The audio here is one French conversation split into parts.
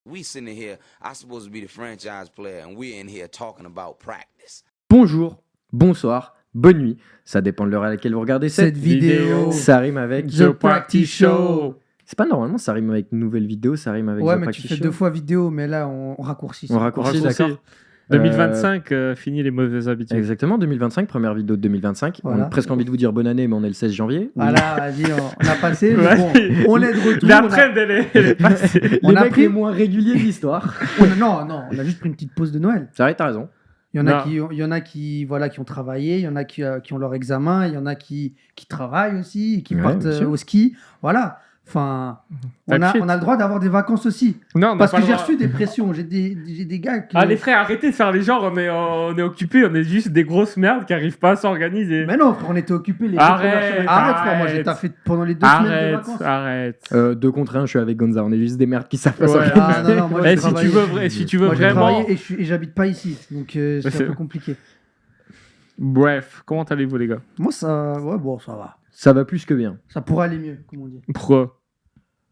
We sitting here, I'm supposed to be the franchise player, and we're in here talking about practice. Bonjour, bonsoir, bonne nuit. Ça dépend de l'heure à laquelle vous regardez cette vidéo. Ça rime avec The Practice Show. C'est pas normalement, ça rime avec nouvelle vidéo, ça rime avec Ouais, The mais Practice tu fais Show. 2 fois vidéo, mais là, on raccourcit. On raccourcit, d'accord. 2025, fini les mauvaises habitudes. Exactement, 2025, première vidéo de 2025. Voilà. On a presque envie de vous dire bonne année, mais on est le 16 janvier. Voilà, vas-y, on a passé. Ouais. Mais bon, on est de retour. La trêve, elle est passée. Les On a mecs pris- les moins réguliers de l'histoire. Non, on a juste pris une petite pause de Noël. C'est vrai, t'as raison. Il y en a qui ont travaillé, il y en a qui ont leur examen, il y en a qui travaillent aussi, et qui Ouais, partent bien sûr. au ski. Voilà. Enfin, on Type shit. a le droit d'avoir des vacances aussi. Non, on n'a Parce pas que le j'ai droit. reçu des pressions. J'ai des gars qui. Ah, les frères, arrêtez de faire les genres, on est occupés, on est juste des grosses merdes qui arrivent pas à s'organiser. Mais non, frère, on était occupés. Les Arrête, Arrête, frère, moi j'ai arrête. taffé pendant les 2 semaines de Arrête, vacances. arrête. 2 contre 1, je suis avec Gonza. On est juste des merdes qui savent pas Ouais. s'organiser. Ah non, moi Eh, j'ai si travaillé. tu veux Moi, j'ai vraiment. travaillé et j'habite pas ici, donc c'est c'est- un peu compliqué. Bref, comment allez-vous, les gars? Moi, ça va. Ça va plus que bien. Ça pourrait aller mieux, comme on dit. Pourquoi?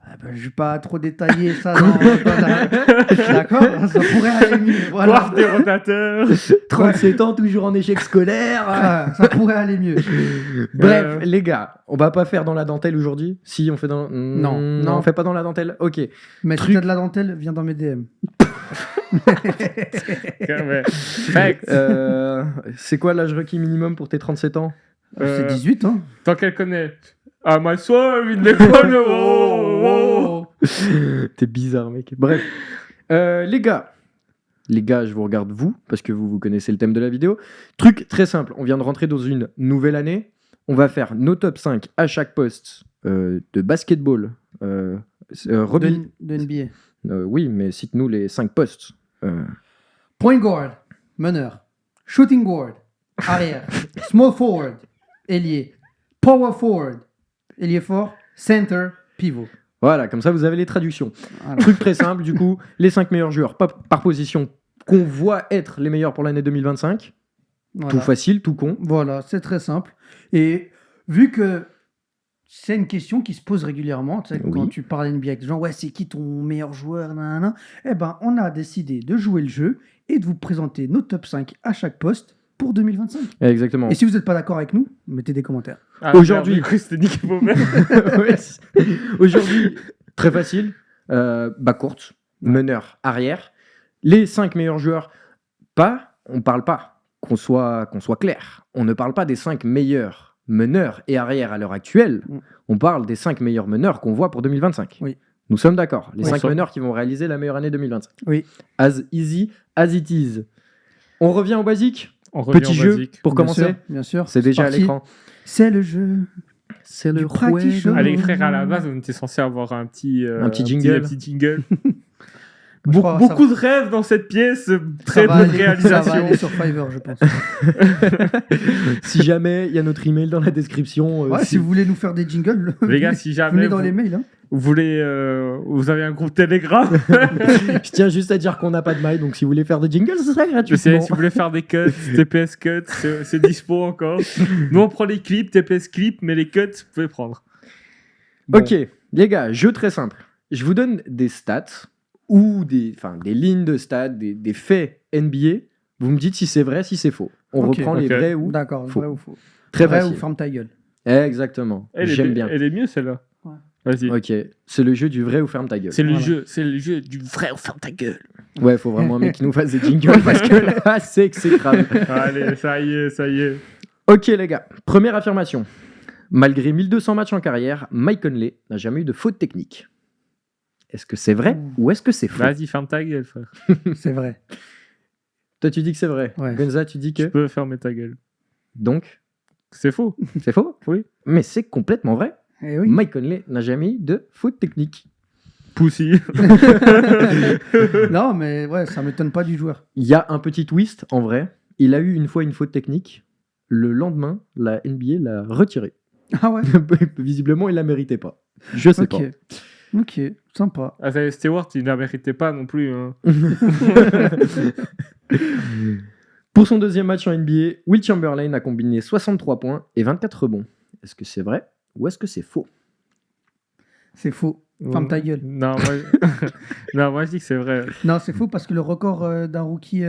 Ah ben, je vais pas trop détailler ça. D'accord, ça pourrait aller mieux. Voilà. Coiffe des rotateurs. 37 ans, toujours en échec scolaire. Ah, ça pourrait aller mieux. Bref, les gars, on va pas faire dans la dentelle aujourd'hui. Si on fait dans. Non. on fait pas dans la dentelle. Ok. Mais Truc- si t'as de la dentelle, viens dans mes DM. Ouais. Fact. C'est quoi l'âge requis minimum pour tes 37 ans? C'est 18, hein. Tant qu'elle connaît. Ah, ma soeur, une école. Oh, oh. T'es bizarre, mec. Bref. Les gars, je vous regarde vous, parce que vous connaissez le thème de la vidéo. Truc très simple, on vient de rentrer dans une nouvelle année. On va faire nos top 5 à chaque poste de basketball. Robin. De NBA. Oui, mais cite-nous les 5 postes. Point guard, meneur. Shooting guard, arrière. Small forward, ailier. Power forward, ailier fort. Center, pivot. Voilà, comme ça vous avez les traductions. Voilà. Truc très simple, du coup, les 5 meilleurs joueurs par position qu'on voit être les meilleurs pour l'année 2025. Voilà. Tout facile, tout con. Voilà, c'est très simple. Et vu que c'est une question qui se pose régulièrement, tu sais, Oui. quand tu parles NBA avec des gens, ouais, c'est qui ton meilleur joueur, nanana, eh ben, on a décidé de jouer le jeu et de vous présenter nos top 5 à chaque poste pour 2025. Exactement. Et si vous n'êtes pas d'accord avec nous, mettez des commentaires. Ah, Aujourd'hui- merde, du coup, c'était Nick Baumer. Ouais, aujourd'hui, très facile. Bas courte, meneur, arrière. Les 5 meilleurs joueurs, on parle pas, qu'on soit clair. On ne parle pas des 5 meilleurs meneurs et arrière à l'heure actuelle. Mm. On parle des 5 meilleurs meneurs qu'on voit pour 2025. Oui. Nous sommes d'accord. Les Oui. 5 meneurs qui vont réaliser la meilleure année 2025. Oui. As easy as it is. On revient au basique. On revient Petit au jeu basique. pour commencer. Bien sûr. C'est déjà à parti. l'écran. C'est le jeu. C'est Du practice show. Allez, frère, à la base, on était censé avoir un petit jingle. un petit jingle. Je crois, Beaucoup de rêves dans cette pièce, très ça va peu de aller- Ça va réalisation. aller sur Fiverr, je pense. Si jamais, il y a notre email dans la description. Ouais, si vous voulez nous faire des jingles, Les gars, si jamais venez dans vous, les mails. Hein. vous voulez, vous avez un groupe Telegram, Je tiens juste à dire qu'on n'a pas de mail, donc si vous voulez faire des jingles, ce serait je gratuit. sais, si vous voulez faire des cuts, TPS cuts, c'est dispo encore. Nous, on prend les clips, TPS clips, mais les cuts, vous pouvez prendre. Ok, les gars, jeu très simple. Je vous donne des stats ou des lignes de stats, des faits NBA. Vous me dites si c'est vrai, si c'est faux. On Ok, reprend les ok. vrais ou D'accord, faux. vrai ou faux. Très Vrai facile. ou ferme ta gueule. Exactement. J'aime bien. Elle est mieux, celle-là. Ouais. Vas-y. Ok, c'est le jeu du vrai ou ferme ta gueule. C'est le Voilà. jeu du vrai, ferme ta gueule. Ouais, faut vraiment un mec qui nous fasse des jingles parce que là, c'est exécrable. Allez, ça y est, ça y est. Ok, les gars, première affirmation. Malgré 1200 matchs en carrière, Mike Conley n'a jamais eu de faute technique. Est-ce que c'est vrai ou est-ce que c'est faux? Vas-y, ferme ta gueule, frère. C'est vrai. Toi, tu dis que c'est vrai. Ouais. Gonza, tu dis que. Tu peux fermer ta gueule. Donc, C'est faux. c'est faux? Oui. Mais c'est complètement vrai. Eh oui. Mike Conley n'a jamais eu de faute technique. Pussy. Non, mais ouais, ça m'étonne pas du joueur. Il y a un petit twist, en vrai. Il a eu une fois une faute technique. Le lendemain, la NBA l'a retiré. Ah ouais. Visiblement, il la méritait pas. Je sais Ok. Ok, sympa. Ah, ça, Stewart, il ne la méritait pas non plus. Hein. pas. Pour son deuxième match en NBA, Will Chamberlain a combiné 63 points et 24 rebonds. Est-ce que c'est vrai ou est-ce que c'est faux? C'est faux. Ferme ta gueule. Non, moi, non, moi je dis que c'est vrai. Non, c'est faux parce que le record d'un rookie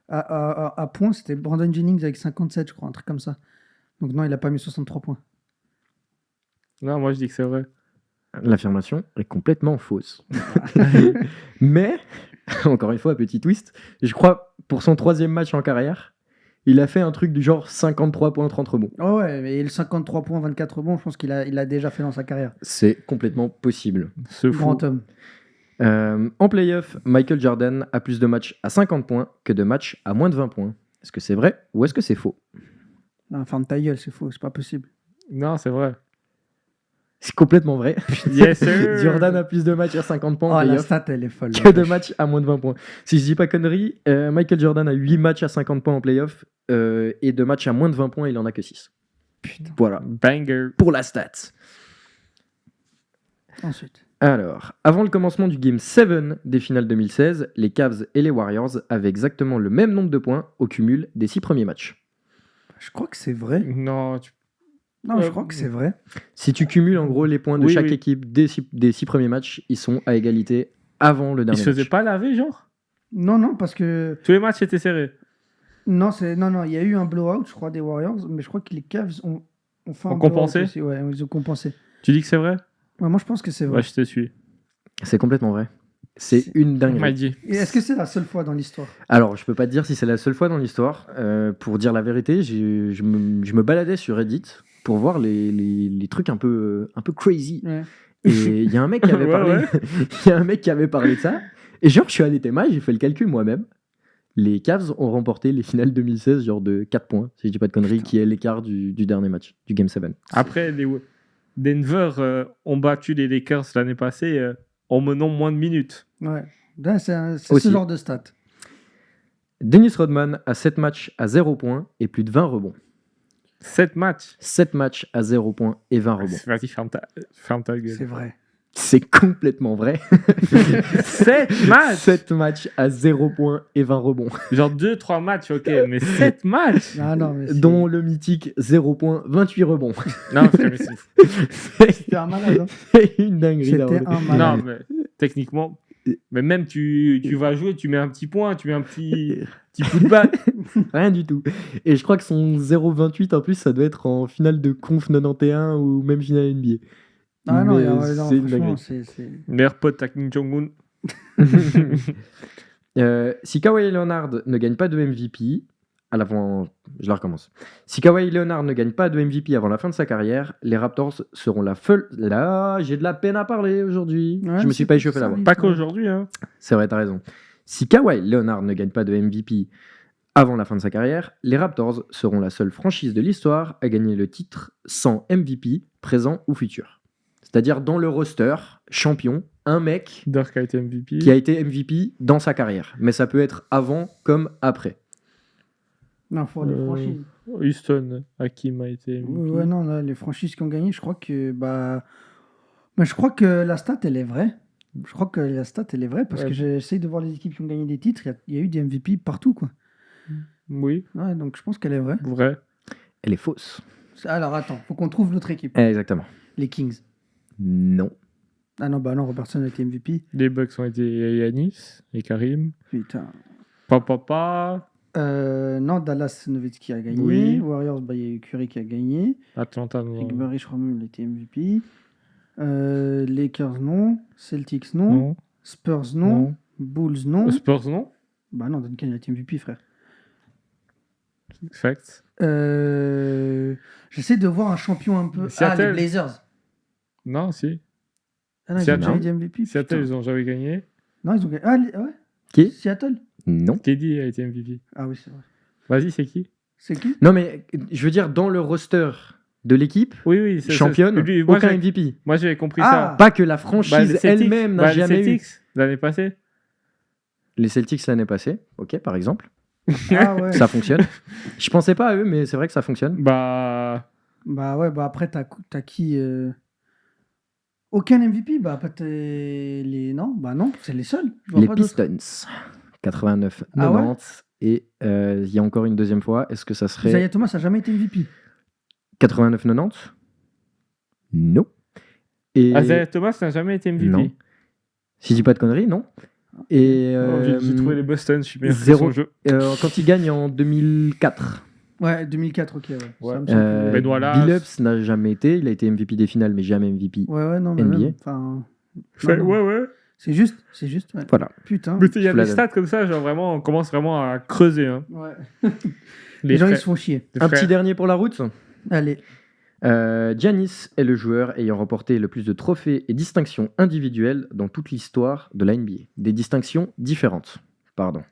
à points, c'était Brandon Jennings avec 57, je crois, un truc comme ça. Donc non, il a pas mis 63 points. Non, moi je dis que c'est vrai. L'affirmation est complètement fausse. Mais, encore une fois, petit twist, je crois, pour son 3e match en carrière, il a fait un truc du genre 53 points, 30 rebonds. Oh ouais, mais le 53 points, 24 rebonds, je pense qu'il a déjà fait dans sa carrière. C'est complètement possible. Ce fou. Grand homme. En playoff, Michael Jordan a plus de matchs à 50 points que de matchs à moins de 20 points. Est-ce que c'est vrai ou est-ce que c'est faux? Non, ferme ta gueule, c'est faux, c'est pas possible. Non, c'est vrai. C'est complètement vrai. Yes, sir. Jordan a plus de matchs à 50 points en Oh, la playoff stat, elle est folle. que de matchs à moins de 20 points. Si je dis pas conneries, Michael Jordan a 8 matchs à 50 points en playoff et de matchs à moins de 20 points, il en a que 6. Putain. Voilà, Banger. pour la stat. Ensuite. Alors, avant le commencement du Game 7 des finales 2016, les Cavs et les Warriors avaient exactement le même nombre de points au cumul des 6 premiers matchs. Je crois que c'est vrai. Non, Non, je crois que c'est vrai. Si tu cumules en gros les points de Oui, chaque oui. équipe des 6 premiers matchs, ils sont à égalité avant le il dernier se faisait match. pas laver, genre Non, parce que... Tous les matchs étaient serrés. Non, il y a eu un blowout, je crois, des Warriors, mais je crois que les Cavs ont fait Ont un blowout compensé aussi. Ouais, ils ont compensé. Tu dis que c'est vrai? Ouais, moi, je pense que c'est vrai. Ouais, je te suis. C'est complètement vrai. C'est une On m'a dinguerie. dit. Et est-ce que c'est la seule fois dans l'histoire? Alors, je peux pas te dire si c'est la seule fois dans l'histoire. Pour dire la vérité, je me baladais sur Reddit pour voir les trucs un peu crazy. Ouais. Et il y a un mec qui avait Ouais, parlé, ouais. il y a un mec qui avait parlé de ça. Et genre, je suis allé théma, j'ai fait le calcul moi-même. Les Cavs ont remporté les finales 2016 genre de 4 points, si je dis pas de conneries, Putain. qui est l'écart du dernier match, du Game 7. Après, les Denver ont battu les Lakers l'année passée en menant moins de minutes. Ouais. Là, c'est ce Aussi. genre de stat. Dennis Rodman a 7 matchs à 0 points et plus de 20 rebonds. 7 matchs. 7 matchs à 0 points et 20 rebonds. Vas-y, ferme ta gueule. C'est vrai. C'est complètement vrai. 7 matchs 7 matchs à 0 points et 20 rebonds. Genre 2-3 matchs, ok, mais 7 matchs Ah non, mais Dont le mythique 0 points, 28 rebonds. Non, frère, mais c'est- c'était un malade. Hein. C'est une dinguerie. C'était Daron. un malade. Non, mais techniquement, mais même tu vas jouer, tu mets un petit point, tu mets un petit coup de batte. Rien du tout. Et je crois que son 0,28 en plus, ça doit être en finale de conf 91 ou même finale NBA. Ah non, Mais non, c'est une franchement, dinguerie. c'est... Meilleur pote à Kim Jong-un. Si Kawhi Leonard ne gagne pas de MVP, je la recommence. Si Kawhi Leonard ne gagne pas de MVP avant la fin de sa carrière, les Raptors seront Là, j'ai de la peine à parler aujourd'hui. Ouais, Je me suis pas échauffé ça la voix. arrive. Pas qu'aujourd'hui, hein. C'est vrai, t'as raison. Si Kawhi Leonard ne gagne pas de MVP avant la fin de sa carrière, les Raptors seront la seule franchise de l'histoire à gagner le titre sans MVP, présent ou futur. C'est-à-dire dans le roster, champion, un mec Dirk a été MVP. qui a été MVP dans sa carrière. Mais ça peut être avant comme après. Non, faut les franchises. Houston, Hakim a été MVP. Ouais, non, là, les franchises qui ont gagné, je crois que... Mais je crois que la stat, elle est vraie. Je crois que la stat, elle est vraie parce Ouais. que j'essaye de voir les équipes qui ont gagné des titres. Il y a eu des MVP partout, quoi. Oui, Ouais, donc je pense qu'elle est vraie. vrai. Elle est fausse. Alors, attends, faut qu'on trouve l'autre équipe. Exactement. Les Kings. Non. Ah non, bah non, Robertson a été MVP. Les Bucks ont été Yanis et Karim. Putain. Papa. Non, Dallas, Nowitzki a gagné. Oui. Warriors, bah, il y a eu Curry qui a gagné. Atlanta, non. Rick Barry, je crois même, il a été MVP. Lakers, non. Celtics, non. Non. Spurs, non. Bulls, non. Spurs, non. Bah non, Duncan, il a été MVP, frère. Facts. J'essaie de voir un champion un peu... Ah, Seattle. les Blazers. Non, si. Ah non, ils ont Seattle. déjà été MVP. Seattle, putain. ils ont jamais gagné. Non, ils ont gagné. Ah, ouais. Qui? Seattle. Non. KD a été MVP. Ah oui, c'est vrai. Vas-y, c'est qui? C'est qui? Non, mais je veux dire, dans le roster de l'équipe, Oui, championne, moi, aucun j'avais- MVP. Moi, j'avais compris Ah. Pas que la ça. franchise Bah, les Celtics. elle-même n'a Bah, les jamais eu. Celtics, l'année passée. Les Celtics l'année passée, ok, par exemple. Ah ouais. Ça fonctionne. Je pensais pas à eux, mais c'est vrai que ça fonctionne. Bah. Bah ouais, bah après, t'as qui Aucun MVP? Bah peut-être les... Non, bah non, c'est les seuls. Je vois Les pas d'autres. Pistons, 89, Ah ouais 90. Et il y a encore une deuxième fois. Est-ce que ça serait Isaiah Thomas a jamais été MVP. 89, 90? Non. Et Isaiah Thomas n'a jamais été MVP. Non. Si je dis pas de conneries, non. Et Oh, j'ai trouvé les Boston, je suis meilleur que zéro- son jeu. quand il gagne en 2004, Ouais, 2004, ok. Ouais. Ouais. Ça me semble que- Benoît Lass. Billups n'a jamais été. Il a été MVP des finales, mais jamais MVP. Ouais, non, mais NBA. même, enfin, Fait- non. ouais. c'est juste, ouais. Voilà. Putain. Mais tu sais, il y a Je la des donne. stats comme ça, genre vraiment, on commence vraiment à creuser. Hein. Ouais. Les gens, ils se font chier. les Un frères. petit dernier pour la route. Allez. Giannis est le joueur ayant remporté le plus de trophées et distinctions individuelles dans toute l'histoire de la NBA. Des distinctions différentes. Pardon.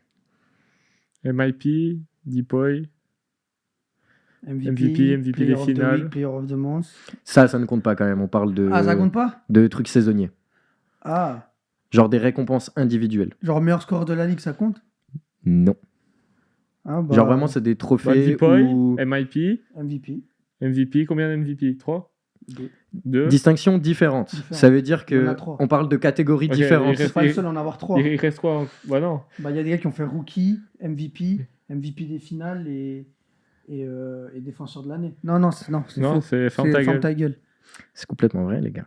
MIP, Deepoy. MVP des Player of the finales. Week, Player of the Month. Ça ne compte pas quand même. On parle Ah, ça compte pas de trucs saisonniers. Ah, Genre des récompenses individuelles. genre meilleur score de la ligue, ça compte Non. Ah, bah, Genre vraiment, c'est des Bah, trophées Deepoy, ou MIP, MVP. MVP, combien d'MVP 3 Deux. 2 distinctions différentes. Différentes. Ça veut dire Il y en que a trois. on parle de catégories Ok, différentes. il C'est reste- pas le seul à en avoir trois. Il reste quoi Bah non. Bah, il y a des gars qui ont fait rookie, MVP, MVP des finales et défenseur de l'année. Non, c'est Non, faux. c'est ferme ta Ferme gueule. ta gueule. C'est complètement vrai, les gars.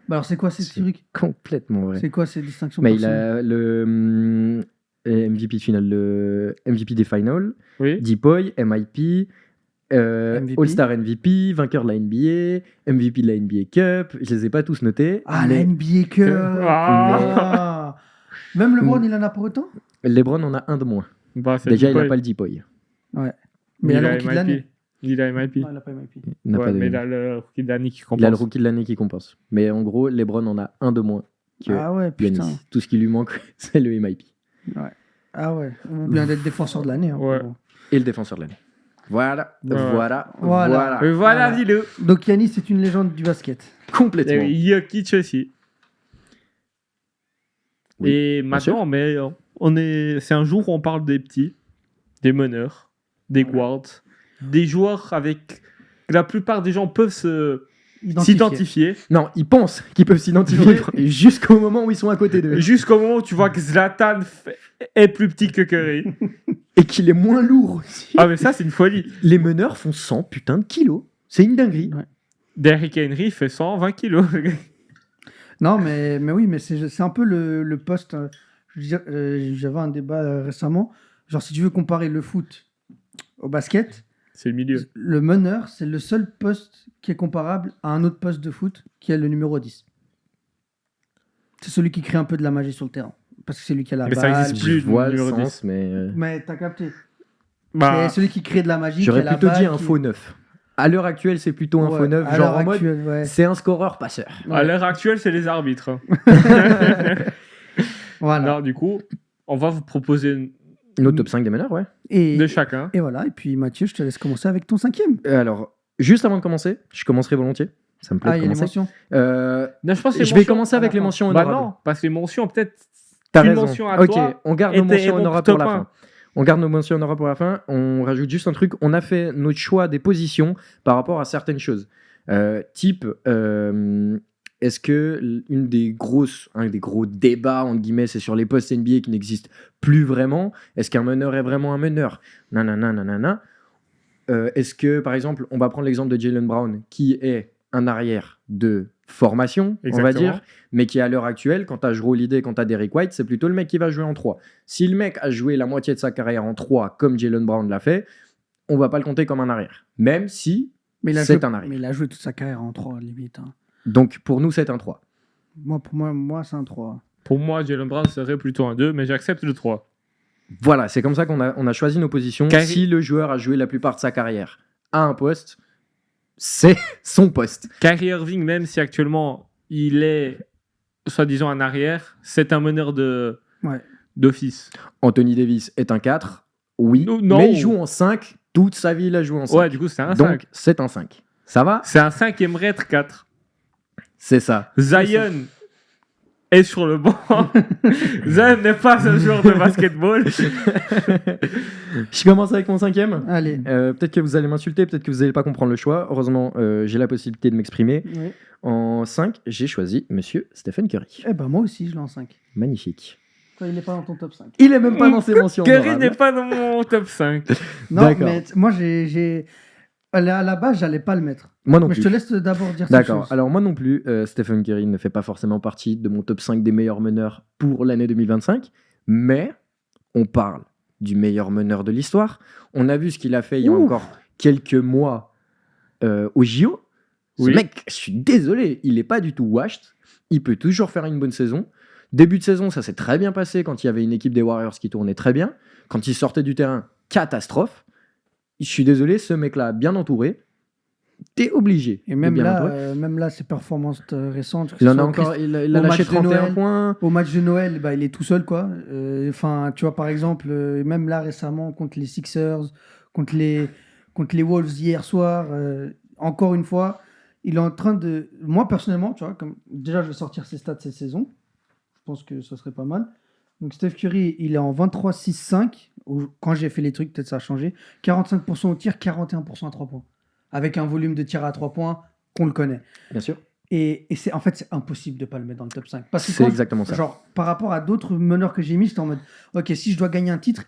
Bah alors c'est quoi ces C'est trucs complètement vrai. C'est quoi ces distinctions Mais il personnelles a le MVP final, le MVP des finals, Oui. Deepoy, MIP, MVP. All-Star MVP, vainqueur de la NBA, MVP de la NBA Cup. Je les ai pas tous notés. Ah, mais la NBA Cup. Ah. Ah. Même LeBron, il en a pour autant LeBron en a un de moins. Bah, c'est Déjà, il Deepoy. n'a pas le Deepoy. Ouais. Mais il a le rookie de MIP. l'année. Il a MIP. Non, il a pas MVP. Il n'a Ouais, pas de- mais il a le rookie de l'année qui compense. Il a le rookie de l'année qui compense. Mais en gros, LeBron en a un de moins que Ah ouais, Giannis. putain. Tout ce qui lui manque, c'est le MIP. Ah ouais. Ou bien d'être défenseur de l'année. Hein, Ouais. pour- Et le défenseur de l'année. Voilà, Ouais. voilà, Voilà. voilà. Voilà, Voilà. dis-le. Donc Yannis, c'est une légende du basket. Complètement. Et Jokic aussi. Oui, Et maintenant, mais c'est un jour où on parle des petits, des meneurs, des guards, des joueurs avec que la plupart des gens peuvent s'identifier Non, ils pensent qu'ils peuvent s'identifier jusqu'au moment où ils sont à côté d'eux. jusqu'au moment où tu vois que Zlatan est plus petit que Curry. Et qu'il est moins lourd aussi. Ah mais ça c'est une folie. Les meneurs font 100 putain de kilos. C'est une dinguerie. Ouais. Derrick Henry fait 120 kilos. Non, mais oui, mais c'est un peu le poste. Je veux dire, j'avais un débat récemment. Genre, si tu veux comparer le foot au basket, C'est le milieu. le meneur, c'est le seul poste qui est comparable à un autre poste de foot qui est le numéro 10. C'est celui qui crée un peu de la magie sur le terrain. Parce que c'est lui qui a la Mais ça balle. existe Je plus, vois le numéro sens, mais Mais t'as capté. Bah, C'est celui qui crée de la magie. j'aurais qui a la plutôt dit balle, un qui- faux neuf. À l'heure actuelle, c'est plutôt un Ouais, faux neuf, à genre l'heure en mode actuelle, ouais. c'est un scoreur-passeur. à l'heure actuelle, c'est les arbitres. hein. Voilà. Alors du coup, on va vous proposer Nos top 5 des meneurs, ouais. Et, de chacun. et voilà. Et puis Mathieu, je te laisse commencer avec ton 5e. Alors, juste avant de commencer, je commencerai volontiers. Ça me plaît Ah, de il y a commencer. l'émotion. Je Non, je pense que les vais mentions- commencer avec les mentions Bah honorables. non, parce que les mentions, peut-être T'as une raison. mention à Ok, toi on garde et nos mentions mon honorables top pour la un. fin. On garde nos mentions honorables pour la fin. On rajoute juste un truc. On a fait notre choix des positions par rapport à certaines choses. Type, est-ce que un des gros débats, entre guillemets, c'est sur les postes NBA qui n'existent plus vraiment. Est-ce qu'un meneur est vraiment un meneur? Nanana. Est-ce que, par exemple, on va prendre l'exemple de Jaylen Brown, qui est un arrière de formation, on va Exactement. dire, mais qui à l'heure actuelle, quand tu as Jrue Holiday, quand tu as Derrick White, c'est plutôt le mec qui va jouer en 3. Si le mec a joué la moitié de sa carrière en 3, comme Jaylen Brown l'a fait, on va pas le compter comme un arrière. Même si, Mais il a c'est joué, un arrière. Mais il a joué toute sa carrière en 3, limite. hein. donc pour nous, c'est un 3. Pour moi c'est un 3. Pour moi, Jalen Brown serait plutôt un 2, mais j'accepte le 3. Voilà, c'est comme ça qu'on a choisi nos positions. Kyrie- Si le joueur a joué la plupart de sa carrière à un poste, c'est son poste. Kyrie Irving, même si actuellement il est soi-disant un arrière, c'est un meneur Ouais. d'office. Anthony Davis est un 4, oui, Non. mais il joue en 5. Toute sa vie, il a joué en 5. Ouais, du coup, c'est un donc 5. c'est un 5. Ça va? C'est un 5 qui aimerait être 4. C'est ça. Zion est sur le banc. Zion n'est pas un joueur de basketball. Je commence avec mon 5e. Allez. Peut-être que vous allez m'insulter, peut-être que vous n'allez pas comprendre le choix. Heureusement, j'ai la possibilité de m'exprimer. Ouais. En 5, j'ai choisi Monsieur Stephen Curry. Eh ben moi aussi, je l'ai en 5. Magnifique. Toi, il n'est pas dans ton top 5. Il est même pas dans ses mentions Curry honorables. n'est pas dans mon top 5. Non, D'accord. mais moi, j'ai... à la base, j'allais pas le mettre. Moi non Mais plus. je te laisse d'abord dire ces D'accord. choses. Alors moi non plus, Stephen Curry ne fait pas forcément partie de mon top 5 des meilleurs meneurs pour l'année 2025, mais on parle du meilleur meneur de l'histoire. On a vu ce qu'il a fait il y a Ouf. encore quelques mois au JO. Ce Oui. mec, je suis désolé, il n'est pas du tout washed. Il peut toujours faire une bonne saison. Début de saison, ça s'est très bien passé quand il y avait une équipe des Warriors qui tournait très bien. Quand il sortait du terrain, catastrophe. Je suis désolé, ce mec-là, bien entouré, t'es obligé. Et de même bien là, l'entourer. ses performances récentes. que Il ce en a soit au encore, Christ- il a au lâché match de 31 Noël. points. Au match de Noël, bah, il est tout seul, quoi. Enfin, tu vois, par exemple, même là récemment, contre les Sixers, contre les Wolves hier soir, encore une fois, il est en train de. Moi, personnellement, tu vois, déjà, je vais sortir ses stats cette saison. Je pense que ça serait pas mal. Donc, Steph Curry, il est en 23-6-5. Quand j'ai fait les trucs, peut-être ça a changé. 45% au tir, 41% à 3 points. Avec un volume de tir à 3 points qu'on le connaît. Bien sûr. Et en fait, c'est impossible de ne pas le mettre dans le top 5. Parce que C'est quand- exactement ça. Genre, par rapport à d'autres meneurs que j'ai mis, j'étais en mode, ok, si je dois gagner un titre,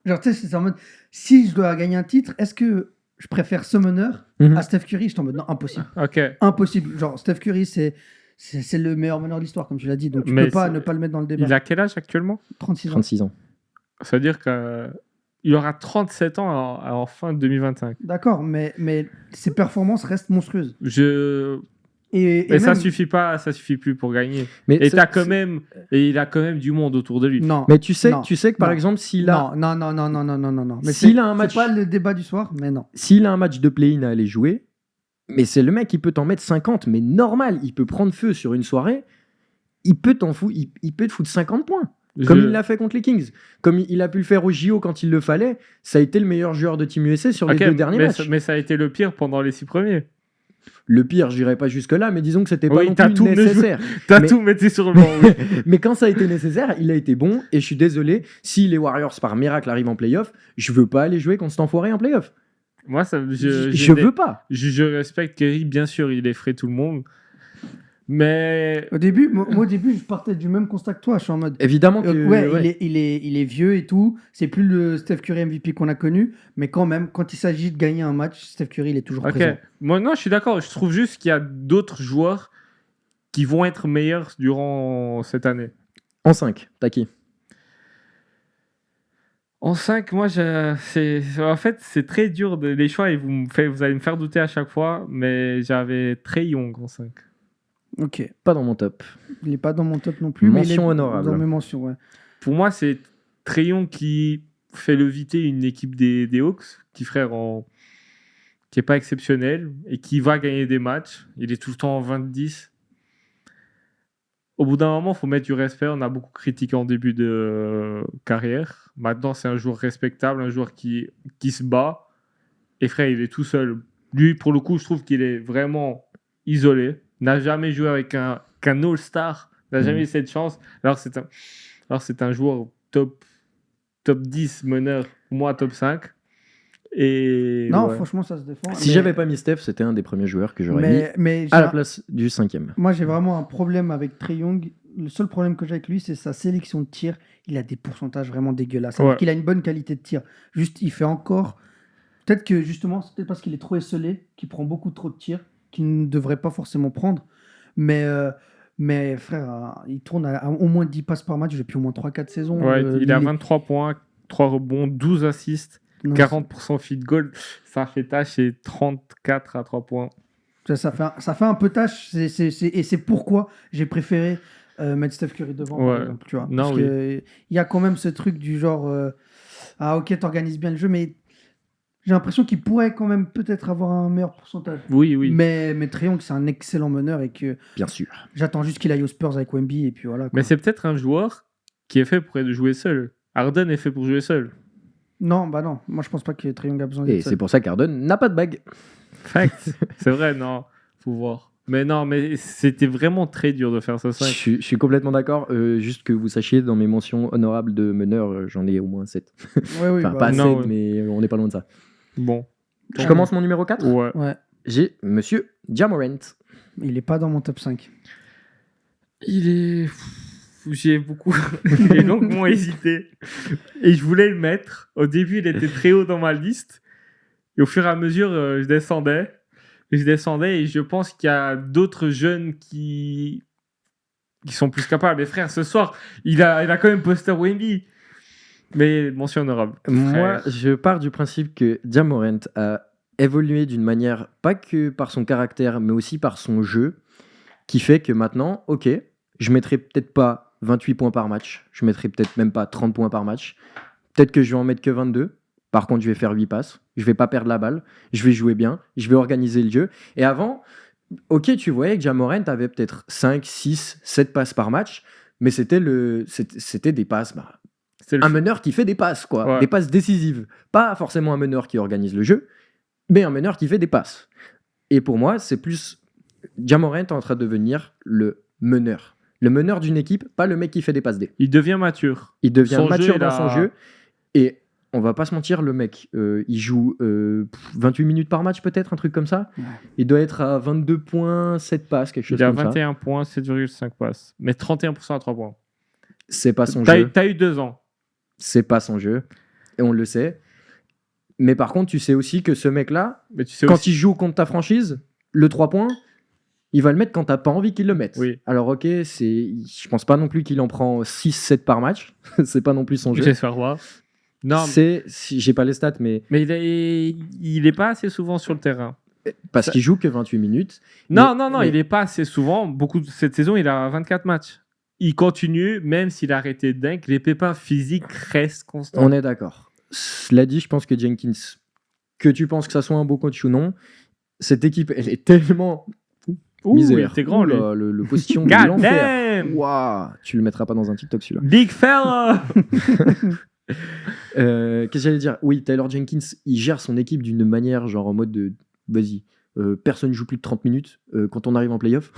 genre, tu sais, c'est en mode, si je dois gagner un titre, est-ce que je préfère ce meneur Mhm. à Steph Curry? J'étais en mode, non, impossible. Ok. Impossible. Genre, Steph Curry, c'est le meilleur meneur de l'histoire, comme tu l'as dit. Donc, tu Mais peux pas c'est- ne pas le mettre dans le débat. Il a quel âge actuellement? 36 ans. 36 ans. C'est-à-dire qu'il aura 37 ans en fin 2025. D'accord, mais ses performances restent monstrueuses. Et Mais ça même- suffit plus pour gagner. Mais Et c'est- il a quand même du monde autour de lui. Non. Mais tu sais Non. que par Non. exemple, s'il a, non. Mais S'il c'est- a un match- c'est pas le débat du soir, mais non. s'il a un match de play-in à aller jouer, mais c'est le mec, il peut t'en mettre 50, mais normal, il peut prendre feu sur une soirée, il peut il peut te foutre 50 points. Comme il l'a fait contre les Kings. Comme il a pu le faire au JO quand il le fallait, ça a été le meilleur joueur de Team USA sur les Ok, 2 derniers matchs. mais ça a été le pire pendant les 6 premiers. Le pire, j'irai pas jusque-là, mais disons que c'était pas Oui, non t'as plus tout nécessaire. T'as Mais- tout mis sur le banc. oui. Mais quand ça a été nécessaire, il a été bon. Et je suis désolé, si les Warriors par miracle arrivent en playoff, je veux pas aller jouer contre cet enfoiré en playoff. Moi, Je veux pas. Je respecte Kerry, bien sûr, il effraie tout le monde. Mais Au début, moi, au début, je partais du même constat que toi. Je suis en mode, Évidemment que. ouais, ouais. il est vieux et tout. C'est plus le Steph Curry MVP qu'on a connu. Mais quand même, quand il s'agit de gagner un match, Steph Curry, il est toujours ok, présent. moi non, je suis d'accord. Je trouve juste qu'il y a d'autres joueurs qui vont être meilleurs durant cette année. En 5, t'as qui? En 5, moi, en fait, c'est très dur les choix et vous allez me faire douter à chaque fois, mais j'avais Trae Young en 5. Ok. Pas dans mon top. Il n'est pas dans mon top non plus. mais il est Mention honorable. Dans mes mentions, ouais. Pour moi, c'est Trae Young qui fait leviter une équipe des Hawks, petit frère qui n'est pas exceptionnel et qui va gagner des matchs. Il est tout le temps en 20-10. Au bout d'un moment, il faut mettre du respect. On a beaucoup critiqué en début de carrière. Maintenant, c'est un joueur respectable, un joueur qui se bat. Et frère, il est tout seul. Lui, pour le coup, je trouve qu'il est vraiment isolé. N'a jamais joué avec qu'un All-Star. N'a jamais eu cette chance. Alors, c'est un joueur top 10 meneur. Pour moi, top 5. Et Non, ouais. franchement, ça se défend. Si mais- j'avais pas mis Steph, c'était un des premiers joueurs que j'aurais mis mais à la place du 5e. moi, j'ai vraiment un problème avec Trae Young. Le seul problème que j'ai avec lui, c'est sa sélection de tir. Il a des pourcentages vraiment dégueulasses. Ouais. Il a une bonne qualité de tir. Juste, il fait encore. Peut-être que justement, c'est peut-être parce qu'il est trop esselé, qu'il prend beaucoup trop de tirs, qu'il ne devrait pas forcément prendre. Mais frère, il tourne à au moins 10 passes par match depuis au moins 3-4 saisons. Ouais, il est à est- 23 points, 3 rebonds, 12 assists, non, 40% field goal. Ça fait tâche et 34 à 3 points. ça fait un peu tâche. Et c'est pourquoi j'ai préféré mettre Steph Curry devant, par Ouais. exemple, tu vois. Non, Parce oui. que il y a quand même ce truc du genre ah ok, t'organises bien le jeu, mais j'ai l'impression qu'il pourrait quand même peut-être avoir un meilleur pourcentage. Oui. Mais Trae Young, c'est un excellent meneur et que Bien sûr. j'attends juste qu'il aille aux Spurs avec Wemby et puis voilà. quoi. Mais c'est peut-être un joueur qui est fait pour jouer seul. Harden est fait pour jouer seul. Non, bah non. Moi, je pense pas que Trae Young a besoin Et d'être c'est seul. pour ça qu'Arden n'a pas de bague. Fact. C'est vrai, non. Faut voir. Mais non, mais c'était vraiment très dur de faire ça. Je suis complètement d'accord. Juste que vous sachiez, dans mes mentions honorables de meneur, j'en ai au moins 7. Ouais, oui, Enfin, bah, pas non, 7, ouais. mais on n'est pas loin de ça. Bon. Je commence mon numéro 4. Ouais. ouais. J'ai Monsieur Ja Morant. Il est pas dans mon top 5. J'ai longuement hésité. Et je voulais le mettre. Au début, il était très haut dans ma liste. Et au fur et à mesure, je descendais et je pense qu'il y a d'autres jeunes qui sont plus capables. Mais frère, ce soir, il a quand même posté Wemby. Mais mention honorable. Moi, Frère. je pars du principe que Ja Morant a évolué d'une manière, pas que par son caractère, mais aussi par son jeu, qui fait que maintenant, ok, je mettrai peut-être pas 28 points par match, je mettrai peut-être même pas 30 points par match, peut-être que je vais en mettre que 22. Par contre, je vais faire 8 passes, je vais pas perdre la balle, je vais jouer bien, je vais organiser le jeu. Et avant, ok, tu voyais que Ja Morant avait peut-être 5, 6, 7 passes par match, mais c'était des passes... C'est le un meneur qui fait des passes, quoi. Ouais. Des passes décisives. Pas forcément un meneur qui organise le jeu, mais un meneur qui fait des passes. Et pour moi, c'est plus Ja Morant est en train de devenir le meneur. Le meneur d'une équipe, pas le mec qui fait des passes D. Il devient mature. Il devient Son mature jeu, dans il son a- jeu. Et on va pas se mentir, le mec, il joue 28 minutes par match, peut-être, un truc comme ça. Ouais. Il doit être à 22 points, 7 passes, quelque chose Il a comme ça. 21 points, 7,5 passes. Mais 31% à 3 points. C'est pas son T'as jeu. eu 2 ans. C'est pas son jeu. Et on le sait. Mais par contre, tu sais aussi que ce mec-là, Mais tu sais quand aussi... il joue contre ta franchise, le 3 points, il va le mettre quand t'as pas envie qu'il le mette. Oui. Alors ok, je pense pas non plus qu'il en prend 6-7 par match. C'est pas non plus son jeu. J'espère voir. Non, J'ai pas les stats, mais mais il est pas assez souvent sur le terrain. parce Ça- qu'il joue que 28 minutes. Non, Mais- il est pas assez souvent. Cette saison, il a 24 matchs. Il continue, même s'il a arrêté de dunk, les pépins physiques restent constants. On est d'accord. Cela dit, je pense que Jenkins, que tu penses que ça soit un beau coach ou non, cette équipe, elle est tellement Ouh, misère. il était grand, lui. Oula, le postillon de God l'enfer. damn! Waouh, tu le mettras pas dans un TikTok celui-là. Big fella! Qu'est-ce que j'allais dire? Oui, Taylor Jenkins, il gère son équipe d'une manière genre en mode de vas-y, personne joue plus de 30 minutes quand on arrive en playoff.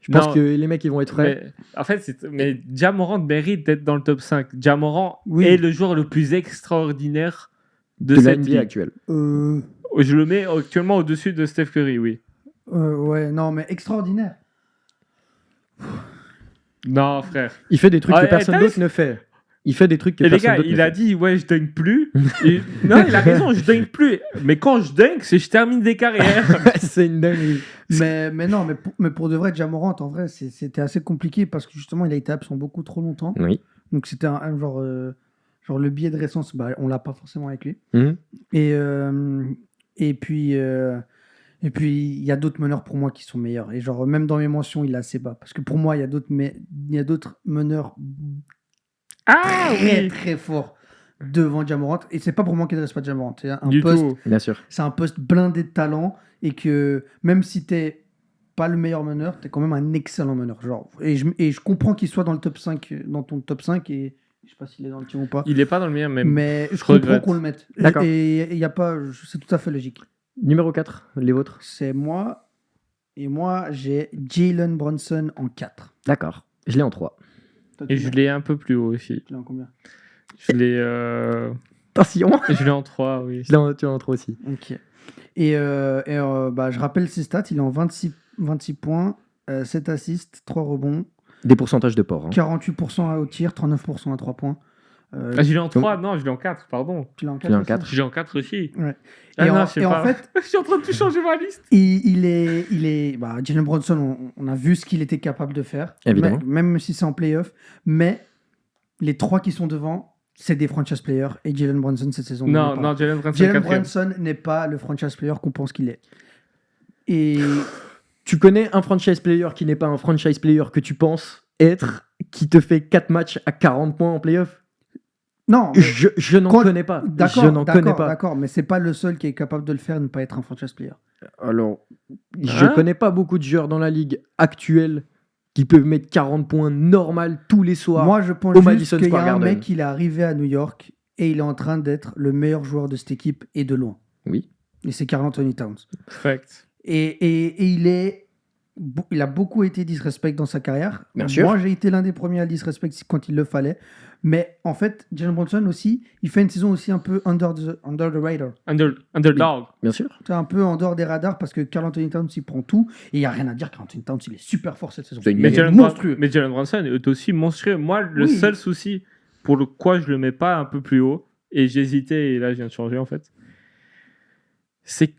Je pense Non, que les mecs ils vont être prêts. Mais, en fait, Ja Morant mérite d'être dans le top 5. Ja Morant Oui. est le joueur le plus extraordinaire de De la cette NBA ligue. actuelle. Je le mets actuellement au-dessus de Steph Curry, oui. Ouais, non, mais extraordinaire. Non, frère. Il fait des trucs Ah, que personne t'as vu- d'autre ne fait. Il fait des trucs que Et les personne gars, d'autre ne il a fait. dit, ouais, je dunk plus. Non, il a raison, je dunk plus. Mais quand je dunk, c'est je termine des carrières. C'est une dinguerie. Mais non, mais pour de vrai, Ja Morant, en vrai, c'était assez compliqué parce que justement, il a été absent beaucoup trop longtemps. Oui. Donc c'était un genre, genre le billet de récence, bah, on l'a pas forcément avec lui. Mhm. Et puis il y a d'autres meneurs pour moi qui sont meilleurs. Et genre même dans mes mentions, il est assez bas parce que pour moi, il y a d'autres meneurs Ah très oui. très forts devant Ja Morant. Et c'est pas pour manquer de respect de Ja Morant. C'est un Du poste, tout. Bien sûr. c'est un poste blindé de talent et que même si t'es pas le meilleur meneur, t'es quand même un excellent meneur. Genre, et je comprends qu'il soit dans le top 5, dans ton top 5 et je sais pas s'il est dans le tien ou pas. Il est pas dans le mien, même. Mais je je comprends regrette. qu'on le mette. D'accord. Et il y a pas, c'est tout à fait logique. Numéro 4, les vôtres. C'est moi. Et moi, j'ai Jalen Brunson en 4. D'accord. Je l'ai en 3. Toi, tu Et je l'ai un peu plus haut aussi. l'as en combien? Je l'ai Attention. je l'ai en 3, oui. Tu l'as en 3 aussi. Ok. Bah, je rappelle ses stats. Il est en 26 points, 7 assists, 3 rebonds, Des pourcentages de port. Hein. 48% au tir, 39% à 3 points. Ah, je l'ai en 3, non, je l'ai en 4, pardon. Tu l'as en Tu l'as en 4 4. Je l'ai en 4 aussi. Ouais. Ah Et non, en- je sais et en pas. fait- je suis en train de tout changer ma liste. Il est bah, Jalen Brunson, on a vu ce qu'il était capable de faire, Évidemment. même si c'est en playoff. Mais les 3 qui sont devant, c'est des franchise players. Et Jalen Brunson, cette saison, Non, n'en est pas. non, Jalen Brunson, Jalen 4e. Brunson n'est pas le franchise player qu'on pense qu'il est. Et Tu connais un franchise player qui n'est pas un franchise player que tu penses être, qui te fait 4 matchs à 40 points en playoff? non, mais- Je n'en Quand- connais pas. d'accord, Je n'en connais d'accord, pas. d'accord, mais c'est pas le seul qui est capable de le faire et ne pas être un franchise player. Alors, je Hein connais pas beaucoup de joueurs dans la ligue actuelle qui peuvent mettre 40 points normal tous les soirs. Moi, je pense au juste Madison qu'il y Square a un Garden. mec, il est arrivé à New York et il est en train d'être le meilleur joueur de cette équipe et de loin. Oui. Et c'est Karl Anthony Towns. Fact. Et il a beaucoup été disrespect dans sa carrière. Bien sûr. Moi, j'ai été l'un des premiers à le disrespect quand il le fallait. Mais en fait, Jalen Brunson aussi, il fait une saison aussi un peu under the radar. Underdog. Bien sûr. C'est un peu en dehors des radars parce que Karl Anthony Towns, il prend tout. Et il n'y a rien à dire, Karl Anthony Towns, il est super fort cette saison. C'est une Il Mais est Jalen, monstrueux. mais Jalen Brunson est aussi monstrueux. Moi, le Oui. seul souci pour le quoi je le mets pas un peu plus haut, et j'hésitais, et là je viens de changer en fait, c'est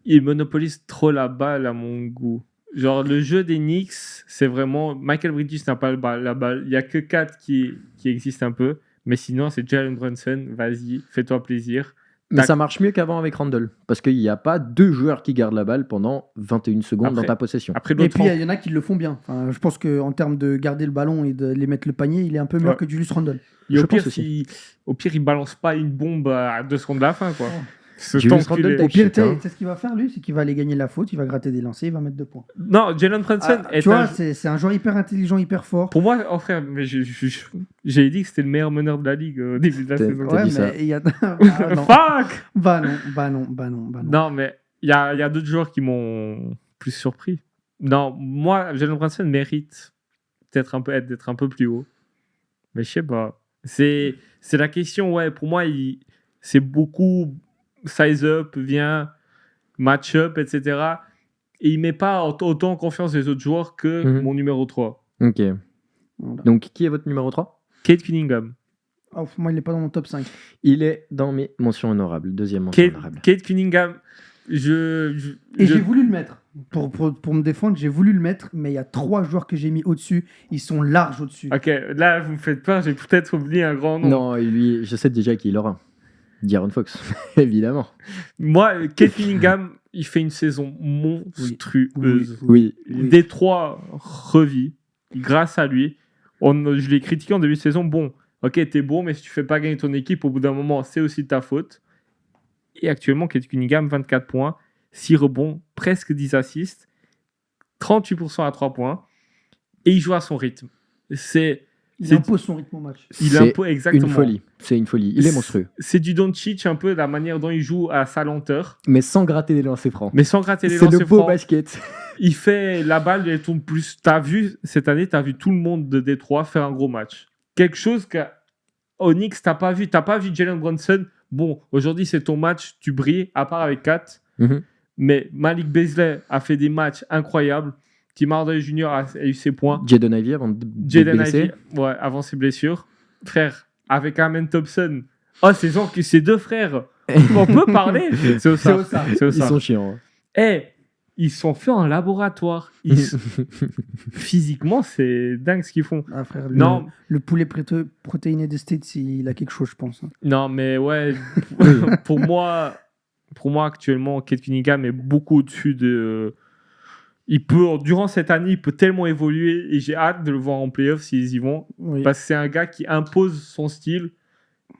qu'ils monopolisent trop la balle à mon goût. Genre, le jeu des Knicks, c'est vraiment... Michael Bridges n'a pas la balle. Il n'y a que 4 qui existent un peu. Mais sinon, c'est Jalen Brunson. Vas-y, fais-toi plaisir. Mais ça marche mieux qu'avant avec Randle. Parce qu'il n'y a pas 2 joueurs qui gardent la balle pendant 21 secondes dans ta possession. Après, Et puis, il y en a qui le font bien. Enfin, je pense qu'en termes de garder le ballon et de les mettre le panier, il est un peu meilleur que Julius Randle. Et au pire, il balance pas une bombe à 2 secondes de la fin, quoi. Julius Randle, Au pire, tu sais ce qu'il va faire, lui, c'est qu'il va aller gagner la faute, il va gratter des lancers, il va mettre 2 points. Non, Jalen Brunson est tu vois, c'est un joueur hyper intelligent, hyper fort. Pour moi, oh frère, mais j'ai dit que c'était le meilleur meneur de la ligue au début de la saison. Ouais, mais il y a... Fuck. Bah non. Non, mais il y a d'autres joueurs qui m'ont plus surpris. Non, moi, Jalen Brunson mérite d'être un peu plus haut. Mais je sais pas. C'est la question, ouais. Pour moi, c'est beaucoup size up, vient, match up, etc. Et il met pas autant en confiance les autres joueurs que mon numéro 3. Ok. Voilà. Donc, qui est votre numéro 3 ? Cade Cunningham. Oh, moi, il n'est pas dans mon top 5. Il est dans mes mentions honorables. Deuxième mention honorable. Kate Cunningham, j'ai voulu le mettre. Pour me défendre, j'ai voulu le mettre, mais il y a 3 joueurs que j'ai mis au-dessus. Ils sont larges au-dessus. Ok, là, vous me faites peur. J'ai peut-être oublié un grand nom. Non, lui, je sais déjà qui il aura. D'Aaron Fox, évidemment. Moi, Cade Cunningham, il fait une saison monstrueuse. Oui. Détroit revit grâce à lui. Je l'ai critiqué en début de saison. Bon, ok, t'es bon, mais si tu fais pas gagner ton équipe, au bout d'un moment, c'est aussi de ta faute. Et actuellement, Cade Cunningham, 24 points, 6 rebonds, presque 10 assists, 38% à 3 points. Et il joue à son rythme. Il impose son rythme au match. Exactement. C'est une folie. Il est monstrueux. C'est du Doncic, un peu la manière dont il joue à sa lenteur. Mais sans gratter des lancers francs. C'est le beau basket. Il fait la balle, elle tourne plus. Cette année, tu as vu tout le monde de Détroit faire un gros match. Quelque chose qu'au Knicks, tu n'as pas vu. Tu n'as pas vu Jalen Brunson. Bon, aujourd'hui, c'est ton match, tu brilles, à part avec 4. Mais Malik Beasley a fait des matchs incroyables. Tim Hardaway Jr. a eu ses points. Jaden Ivey avant ses blessures. Frère, avec Amen Thompson. Oh, ces 2 frères. On peut parler. C'est ça. Ils sont chiants. Ils sont faits en laboratoire. Physiquement, c'est dingue ce qu'ils font. Ah, frère, le poulet protéiné des States, il a quelque chose, je pense. Non, mais ouais. pour moi, actuellement, Cade Cunningham est beaucoup au-dessus de... durant cette année, il peut tellement évoluer et j'ai hâte de le voir en playoff s'ils y vont. Oui. Parce que c'est un gars qui impose son style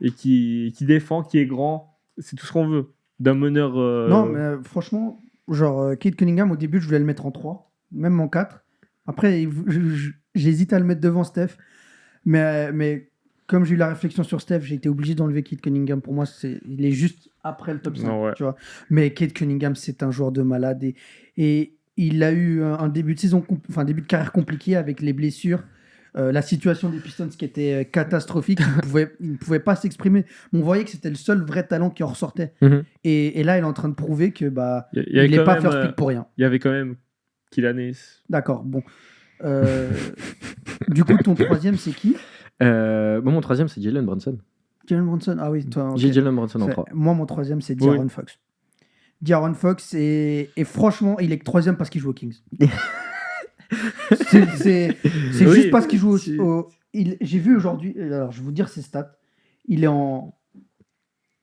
et qui défend, qui est grand. C'est tout ce qu'on veut d'un meneur. Non, mais franchement, Cade Cunningham, au début, je voulais le mettre en 3, même en 4. Après, j'hésite à le mettre devant Steph. Mais comme j'ai eu la réflexion sur Steph, j'ai été obligé d'enlever Cade Cunningham. Pour moi, il est juste après le top 5. Non, ouais. Tu vois. Mais Cade Cunningham, c'est un joueur de malade. Et il a eu un début de carrière compliqué avec les blessures, la situation des Pistons qui était catastrophique. Il ne pouvait pas s'exprimer. On voyait que c'était le seul vrai talent qui en ressortait. Et là, il est en train de prouver que il n'est pas first pick pour rien. Il y avait quand même Kilanis. D'accord, bon. Du coup, ton 3e, c'est qui ? Mon 3e, c'est Jalen Brunson. Jalen Brunson, ah oui. Toi, okay. J'ai Jalen Brunson en 3. Moi, mon 3e, c'est De'Aaron Fox. De'Aaron Fox, et franchement, il est 3e parce qu'il joue aux Kings. c'est juste parce qu'il joue j'ai vu aujourd'hui, alors je vais vous dire ses stats. Il est en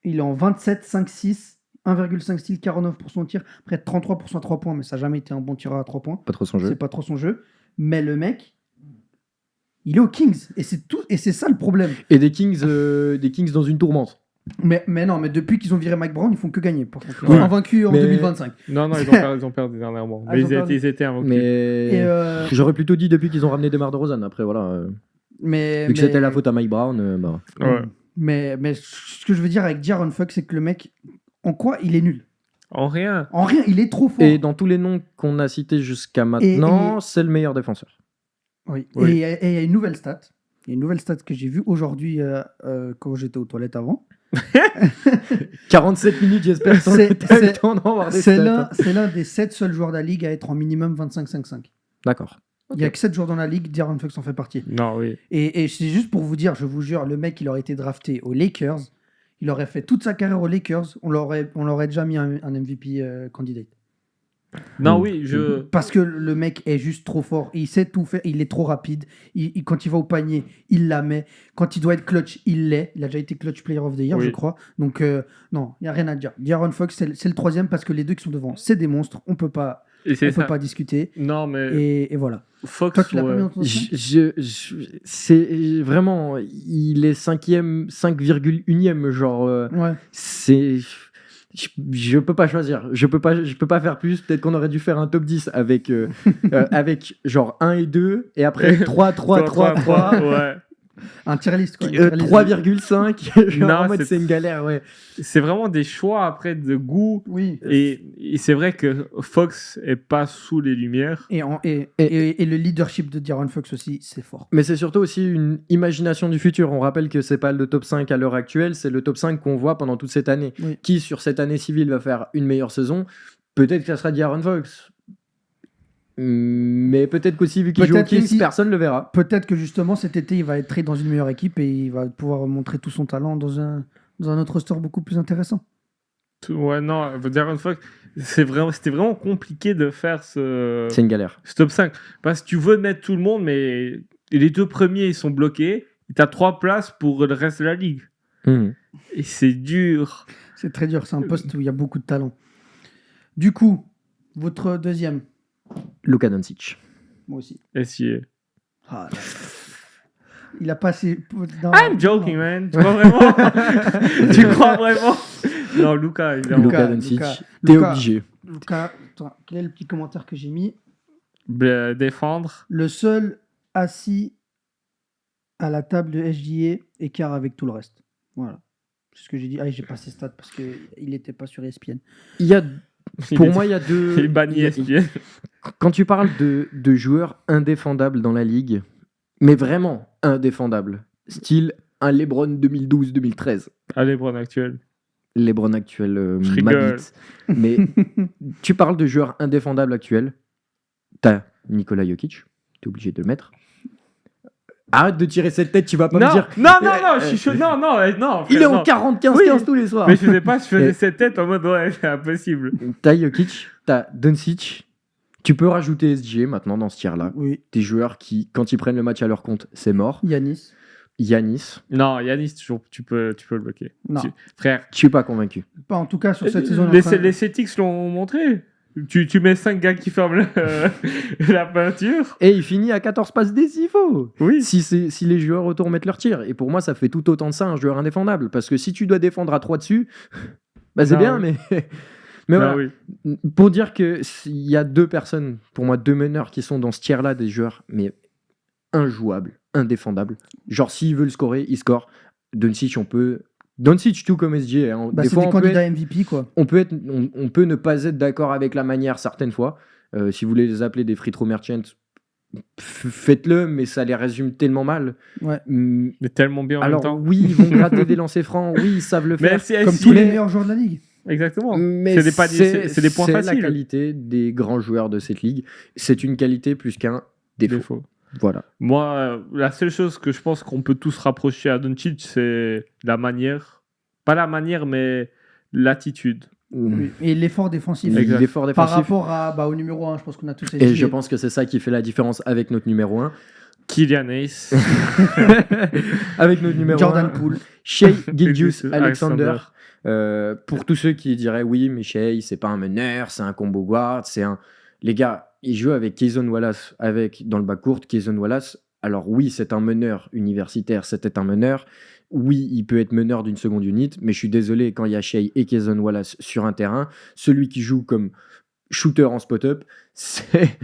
27, 5, 6, 1,5 steal, 49% au tir, près de 33% à 3 points, mais ça n'a jamais été un bon tireur à 3 points. Pas trop son jeu. C'est pas trop son jeu. Mais le mec, il est aux Kings, et c'est tout, et c'est ça le problème. Et des Kings dans une tourmente. Mais non, mais depuis qu'ils ont viré Mike Brown, ils font que gagner. Par contre, ils ont vaincu en 2025. Non, ils ont perdu dernièrement. Mais ils étaient invaincus. Mais j'aurais plutôt dit depuis qu'ils ont ramené DeMar DeRozan. Après, voilà. Vu que c'était la faute à Mike Brown, Ouais. Mais ce que je veux dire avec De'Aaron Fox, c'est que le mec, en quoi il est nul ? En rien. En rien, il est trop fort. Et dans tous les noms qu'on a cités jusqu'à maintenant, c'est le meilleur défenseur. Oui. Et il y a une nouvelle stat. Il y a une nouvelle stat que j'ai vue aujourd'hui quand j'étais aux toilettes avant. 47 minutes, j'espère que tu as le temps d'en voir des stats. C'est l'un des 7 seuls joueurs de la ligue à être en minimum 25-5-5. D'accord. Il n'y a que 7 joueurs dans la ligue, De'Aaron Fox en fait partie. Non, oui. Et c'est juste pour vous dire, je vous jure, le mec, il aurait été drafté aux Lakers. il aurait fait toute sa carrière aux Lakers, on l'aurait déjà mis un MVP candidate. Non, oui, Parce que le mec est juste trop fort. Il sait tout faire. Il est trop rapide. Quand il va au panier, il la met. Quand il doit être clutch, il l'est. Il a déjà été clutch player of the year, Oui. je crois. Donc, non, il n'y a rien à dire. De'Aaron Fox, c'est le troisième parce que les deux qui sont devant, c'est des monstres. On peut pas discuter. Non, mais Et voilà. Fox, Toi, tu l'as pas ouais. mis dans ton top 5 C'est vraiment, il est 5,1e, genre, Ouais. c'est. Je peux pas choisir, je peux pas faire plus. Peut-être qu'on aurait dû faire un top 10 avec, avec genre 1 et 2, et après 3, 3, ouais. Un tier list, quoi. Une tier list 3,5. Genre, Non, en mode, c'est une galère, ouais. C'est vraiment des choix après de goût. Oui. Et c'est vrai que Fox est pas sous les lumières. Et le leadership de De'Aaron Fox aussi, c'est fort. Mais c'est surtout aussi une imagination du futur. On rappelle que c'est pas le top 5 à l'heure actuelle, c'est le top 5 qu'on voit pendant toute cette année. Oui. Qui, sur cette année civile, va faire une meilleure saison? Peut-être que ça sera De'Aaron Fox. Mais peut-être qu'aussi, vu qu'il joue au Peut-être Kings, aussi- personne le verra. Peut-être que justement cet été, il va être dans une meilleure équipe et il va pouvoir montrer tout son talent dans un autre store beaucoup plus intéressant. Ouais, non, De'Aaron Fox, c'était vraiment compliqué de faire ce C'est une galère. top 5. Parce que tu veux mettre tout le monde, mais les deux premiers, ils sont bloqués. Et t'as 3 places pour le reste de la ligue. Et c'est dur. C'est très dur, c'est un poste où il y a beaucoup de talent. Du coup, votre deuxième, Luka Doncic. moi aussi. SIA. Ah, là. Il a passé. I'm joking, man. Tu crois vraiment? Tu crois vraiment? Non, Luka, évidemment. Luka Doncic, Luka. t'es Luka. obligé. Luka, attends, quel est le petit commentaire que j'ai mis? Défendre. Le seul assis à la table de SGA, écart avec tout le reste. Voilà. C'est ce que j'ai dit. Ah, j'ai pas ses stats parce qu'il n'était pas sur ESPN. Il y a, pour moi, il y a deux. Il est banni ESPN. Quand tu parles de joueurs indéfendables dans la ligue, mais vraiment indéfendables, style un LeBron 2012-2013. À LeBron actuel. LeBron actuel Je rigole. m'habite. Mais tu parles de joueurs indéfendables actuels. T'as Nikola Jokic, t'es obligé de le mettre. Arrête de tirer cette tête, tu vas pas me dire. non, je suis chaud. Non, frère, Il est non. en 40-15-15 Oui, tous les soirs. Mais je sais pas, je faisais cette tête en mode ouais, c'est impossible. T'as Jokic, t'as Doncic. Tu peux rajouter SGA maintenant dans ce tir-là. Oui. Des joueurs qui, quand ils prennent le match à leur compte, c'est mort. Yanis. Yanis, Non, Yanis, toujours, tu peux le bloquer. Non. Frère, je suis pas convaincu. Pas en tout cas sur cette saison. les Celtics l'ont montré. Tu mets 5 gars qui ferment la peinture. Et il finit à 14 passes D s'il faut. Oui. Si les joueurs autour mettent leur tir. Et pour moi, ça fait tout autant de ça un joueur indéfendable. Parce que si tu dois défendre à 3 dessus, bah c'est Non, bien, oui. mais Bah voilà. oui. Pour dire que il y a deux personnes, pour moi, deux meneurs qui sont dans ce tiers-là, des joueurs, mais injouables, indéfendables. Genre, s'ils veulent scorer, ils scorent. Doncic, Doncic, tout comme SGA. Hein. Bah, Des c'est fois, des on peut candidats être- MVP, quoi. on peut ne pas être d'accord avec la manière certaines fois. Si vous voulez les appeler des free throw merchants, faites-le, mais ça les résume tellement mal. Ouais. Mais tellement bien en Alors même temps. oui, ils vont gratter des lancers francs, oui, ils savent le Mais faire. c'est Comme SIA. tous les meilleurs joueurs de la ligue. Exactement. Mais C'est des points c'est la faciles. qualité des grands joueurs de cette ligue. C'est une qualité plus qu'un défaut. Défaut. Voilà. Moi, la seule chose que je pense qu'on peut tous rapprocher à Doncic, c'est la manière. Pas la manière, mais l'attitude. Oui. Et l'effort défensif. Exact. L'effort Par défensif. rapport au numéro 1, je pense qu'on a tous Et SGA. je pense que c'est ça qui fait la différence avec notre numéro 1. Kylian Hayes. Avec notre numéro Jordan 1, Poole. Shea Gilgeous Alexander. Alexander. Pour tous ceux qui diraient oui, mais Shea, c'est pas un meneur, c'est un combo guard, c'est un. Les gars, il joue avec Kayson Wallace dans le backcourt. Kayson Wallace, alors oui, c'est un meneur universitaire, c'était un meneur. Oui, il peut être meneur d'une seconde unit, mais je suis désolé, quand il y a Shea et Kayson Wallace sur un terrain, celui qui joue comme shooter en spot-up, c'est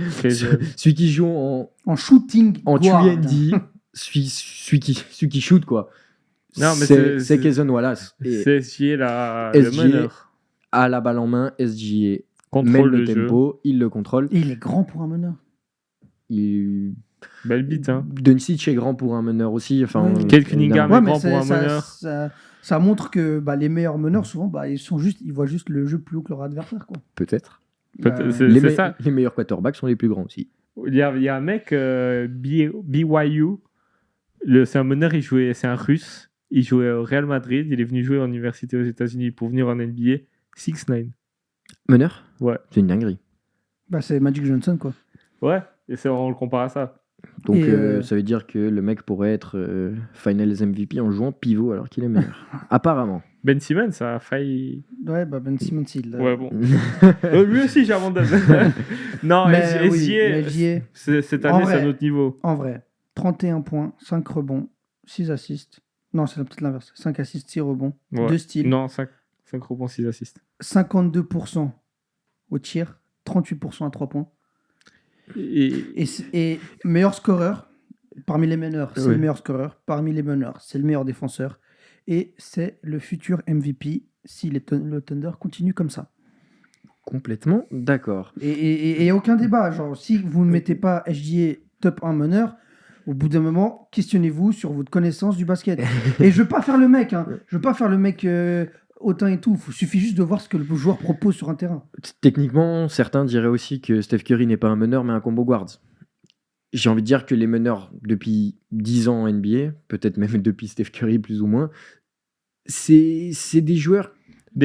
celui qui joue En shooting en guard. 3&D, celui qui shoot, quoi. Non, mais C'est Kayson Wallace. Et C'est SGA le SGA meneur. à la balle en main, SGA mène Contrôle le le jeu. tempo, il le contrôle. Et il est grand pour un meneur. Belle bite, hein. Doncic est grand pour un meneur aussi. Enfin, Oui. Kate Cunningham. évidemment. Mais grand pour un meneur. Ça montre que les meilleurs meneurs, souvent, ils voient juste le jeu plus haut que leur adversaire, quoi. Peut-être. Peut-être, c'est- Les, ça. les meilleurs quarterbacks sont les plus grands aussi. Il y a un mec, BYU, c'est un meneur, c'est un russe. Il jouait au Real Madrid. Il est venu jouer en université aux États-Unis pour venir en NBA. 6'9". Meneur. Ouais. C'est une dinguerie. Bah, c'est Magic Johnson, quoi. Ouais. Et on le compare à ça. Donc Et, ça veut dire que le mec pourrait être Finals MVP en jouant pivot alors qu'il est meilleur. Apparemment. Ben Simmons, ça a failli. Ouais, bah Ben Simmons, il. Ouais, bon. Lui aussi, j'abandonne. Non, Mais oui, SGA, mais SGA, cette En année, vrai. c'est un autre niveau. en vrai, 31 points, 5 rebonds, 6 assists. Non, c'est peut-être l'inverse. 5 assists, 6 rebonds, Ouais. 2 steals, Non, 5 rebonds, 6 assists. 52% au tir, 38% à 3 points. Et meilleur scoreur parmi les meneurs, c'est Ouais. le meilleur scoreur. Parmi les meneurs, c'est le meilleur défenseur. Et c'est le futur MVP si le Thunder continue comme ça. Complètement d'accord. Et il n'y a aucun débat. Genre, si vous ne mettez pas SGA top 1 meneur, au bout d'un moment, questionnez-vous sur votre connaissance du basket. Et je ne veux pas faire le mec. Hein. Je veux pas faire le mec hautain et tout. Il suffit juste de voir ce que le joueur propose sur un terrain. Techniquement, certains diraient aussi que Steph Curry n'est pas un meneur mais un combo guard. J'ai envie de dire que les meneurs depuis 10 ans en NBA, peut-être même depuis Steph Curry plus ou moins, c'est des joueurs,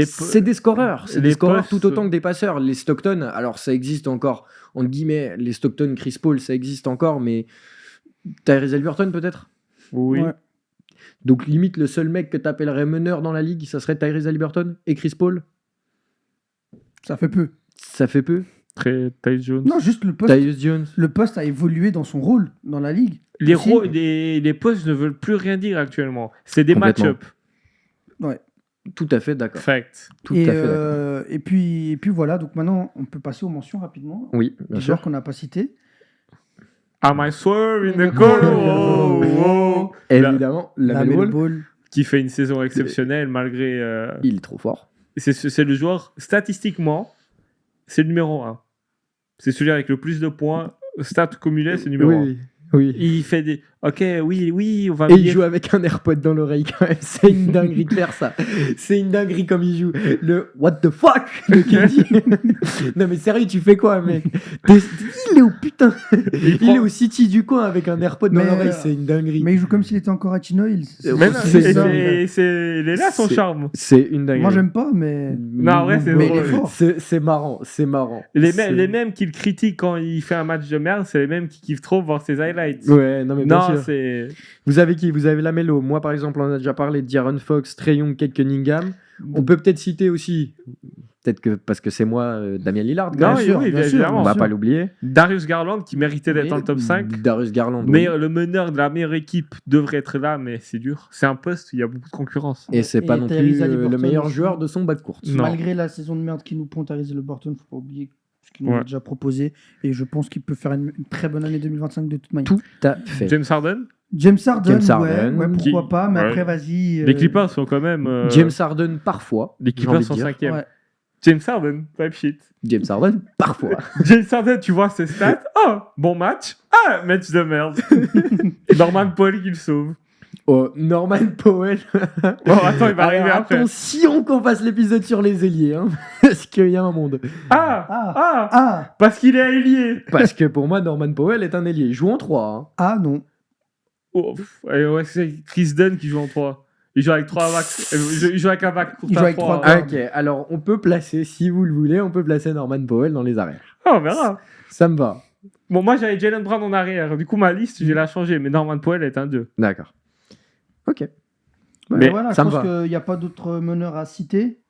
c'est des scoreurs. C'est les des scoreurs postes- tout autant que des passeurs. Les Stockton, alors ça existe encore, entre guillemets, les Stockton, Chris Paul, ça existe encore, mais Tyrese Haliburton peut-être. Oui. Ouais. Donc limite, le seul mec que t'appellerais meneur dans la ligue, ça serait Tyrese Haliburton et Chris Paul. Ça fait peu. Ça fait peu. Très Tyus Jones. Non, juste le poste. Tyus Jones. Le poste a évolué dans son rôle dans la ligue. Les, Aussi. les postes ne veulent plus rien dire actuellement. C'est des Complètement. match-up. Tout à fait d'accord. Fact. Tout à fait d'accord. Et puis voilà, donc maintenant on peut passer aux mentions rapidement. Oui, bien Les sûr. joueurs qu'on n'a pas cités. Am I swerve in the corner? Oh, oh. Évidemment, la Lamelo Ball, Ball. Qui fait une saison exceptionnelle malgré. il est trop fort. C'est le joueur, statistiquement, c'est le numéro 1. C'est celui avec le plus de points. Stat cumulé, c'est le numéro 1. Oui, oui. Il fait des. Ok, oui, on va Et il venir. joue avec un AirPod dans l'oreille quand même. C'est une dinguerie de faire ça. C'est une dinguerie comme il joue. Le what the fuck de KD. Non mais sérieux, tu fais quoi, mec? Il est au putain. Il prend- est au City du coin avec un AirPod dans Mais, l'oreille. C'est une dinguerie. Mais il joue comme s'il était encore à Chino Hills. Mais non, c'est ça. il est là son C'est- charme. C'est une dinguerie. Moi j'aime pas, mais. Non, en vrai, c'est Mais il est drôle. fort. C'est marrant. C'est marrant. Les C'est- mêmes qui le critiquent quand il fait un match de merde, c'est les mêmes qui kiffent trop voir ses highlights. Ouais, non mais bien Non, sûr. c'est. Vous avez qui? Vous avez Lamelo. Moi, par exemple, on a déjà parlé de De'Aaron Fox, Trae Young, Kate Cunningham. On peut peut-être citer aussi, peut-être que parce que c'est moi, Damien Lillard. quand Non, même. sûr, oui, bien sûr, évidemment. On va sûr. pas l'oublier. Darius Garland qui méritait d'être Oui. dans le top 5. Darius Garland. oui. Mais le meneur de la meilleure équipe devrait être là, mais c'est dur. C'est un poste où il y a beaucoup de concurrence. Et c'est pas Et non Tyrese plus le Haliburton meilleur aussi. joueur de son backcourt. Non. Malgré la saison de merde qui nous pond Tyrese Haliburton, faut pas oublier ce qu'il nous Ouais. a déjà proposé. Et je pense qu'il peut faire une très bonne année 2025 de toute manière. Tout à fait. James Harden. James Harden, James Harden, ouais, pourquoi qui- pas, mais ouais. après vas-y. Les Clippers sont quand même. James Harden parfois. Les j'ai Clippers envie de sont dire. 5e. Ouais. James Harden, type shit. James Harden parfois. James Harden, tu vois ses stats. Oh, bon match. Ah, match de merde. Norman Paul qui le sauve. Oh, Norman Powell. Bon, attends, il va arriver Alors, après. attention qu'on fasse l'épisode sur les ailiers, hein, parce qu'il y a un monde. Ah, Parce qu'il est ailier. Parce que pour moi, Norman Powell est un ailier. Il joue en 3. ah non. Oh, pff, ouais, c'est Chris Dunn qui joue en 3. Il joue avec 3 vacs. Il joue avec un vac pour Il joue avec trois. trois. Ok, alors on peut placer, si vous le voulez, on peut placer Norman Powell dans les arrières. Ah, on verra. Ça me va. Bon, moi j'avais Jalen Brown en arrière. Du coup, ma liste, je vais la changer. Mais Norman Powell est un 2. D'accord. Ok. Mais Voilà, je ça me pense va. qu'il n'y a pas d'autres meneurs à citer,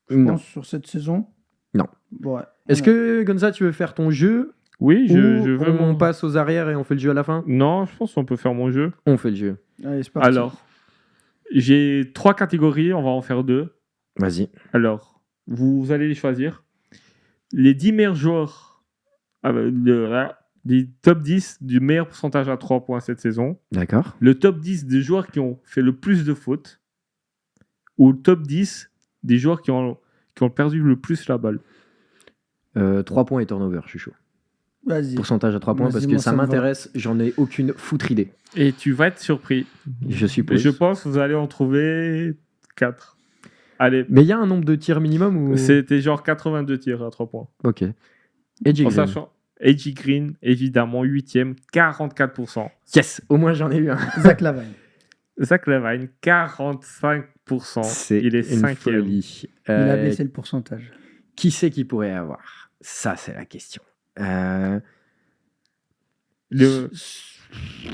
je Non. pense, sur cette saison. Non. Ouais. Est-ce que, Gonza, tu veux faire ton jeu Oui, ou je veux on mon. passe aux arrières et on fait le jeu à la fin? Non, je pense qu'on peut faire mon jeu. On fait le jeu. Allez, c'est parti. Alors, j'ai 3 catégories. On va en faire 2. Vas-y. Alors, vous allez les choisir. Les 10 meilleurs joueurs des top 10 du meilleur pourcentage à 3 points cette saison. D'accord. Le top 10 des joueurs qui ont fait le plus de fautes. Ou le top 10 des joueurs qui ont perdu le plus la balle. 3 points et turnover, je suis chaud. Vas-y. Pourcentage à 3 points Vas-y, parce que moi, ça ça me va. m'intéresse, j'en ai aucune foutre idée. Et tu vas être surpris. Je suppose. Je pense que vous allez en trouver 4. Allez, Mais il y a un nombre de tirs minimum ou... c'était genre 82 tirs à 3 points. Ok. Et Jay En Green. sachant, AJ Green, évidemment, 8ème, 44%. Yes, au moins j'en ai eu un. Zach Lavine. Zach Lavine, 45%. C'est Il est une 5e. folie. Il a baissé le pourcentage. Qui c'est qui pourrait avoir? Ça, c'est la question. Le...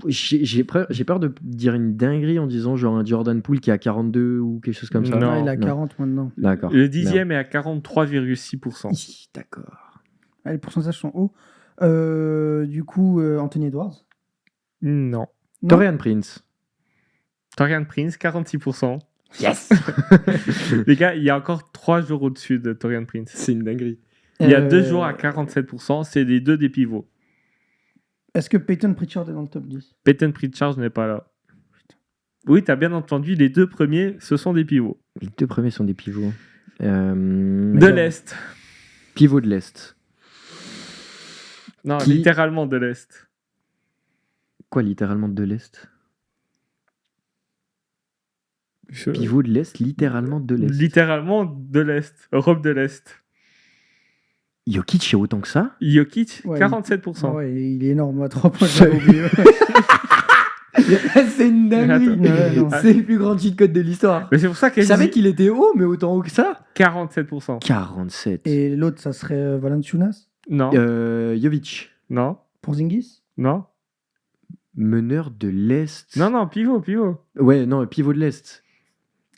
J'ai peur de dire une dinguerie en disant genre un Jordan Poole qui a 42 ou quelque chose comme ça. Non. Non, il a 40 maintenant. D'accord. Le 10e est à 43,6%. Hi, d'accord. Ah, les pourcentages sont hauts. Du coup, Anthony Edwards. Non. Non. Torian Prince. Torian Prince, 46%. Yes. Les gars, il y a encore 3 jours au-dessus de Torian Prince. C'est une dinguerie. Il y a 2 jours à 47%. C'est les deux des pivots. Est-ce que Peyton Pritchard est dans le top 10? Peyton Pritchard n'est pas là. Oui, t'as bien entendu, les deux premiers, ce sont des pivots. Les deux premiers sont des pivots. De l'Est. Pivot de l'Est. Non, Qui- littéralement de l'Est. Quoi, littéralement de l'Est? Je- Pivot de l'Est, littéralement de l'Est. Littéralement de l'Est. Europe de l'Est. Jokic, c'est autant que ça? Jokic, Ouais, 47%. Ouais, il est énorme à 3 points. J'avais oublié. C'est une dinguerie. Attends. Ouais, non. C'est le plus grand cheat code de l'histoire. Mais c'est pour ça Je qu'elle savais dit qu'il était haut, mais autant haut que ça? 47%. 47. Et l'autre, ça serait Valanciunas Non, Jovic, non, pour Zingis. non. meneur de l'Est. Non, pivot. Ouais, non, pivot de l'Est.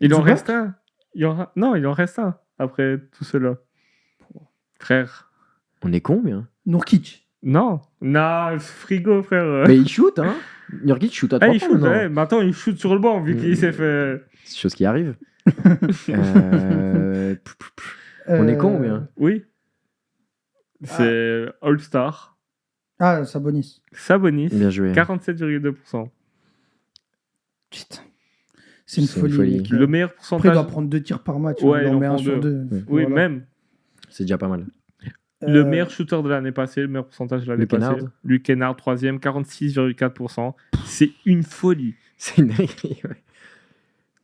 Il en Zubac reste un. Non, il en reste un après tout cela. Frère. On est combien? Nourkic. Non, frigo, frère. Mais il shoot, hein? Jokic shoot à 3 Ah, il points, shoot, non? ouais. Maintenant, il shoot sur le banc vu qu'il s'est fait. C'est chose qui arrive. On est combien? Oui. C'est All-Star. Ah, Sabonis. Sabonis, Bien joué. 47,2%. Putain. C'est une C'est une folie. folie. mec. Le meilleur Après, il pourcentage. doit prendre 2 tirs par match. Ouais, il il en en met un prend sur deux. 2. Oui, même. C'est déjà pas mal. Le meilleur shooter de l'année passée, le meilleur pourcentage de l'année Luke passée. Kennard. Luke Kennard, 3e, 46,4%. C'est une folie. C'est une dinguerie, ouais.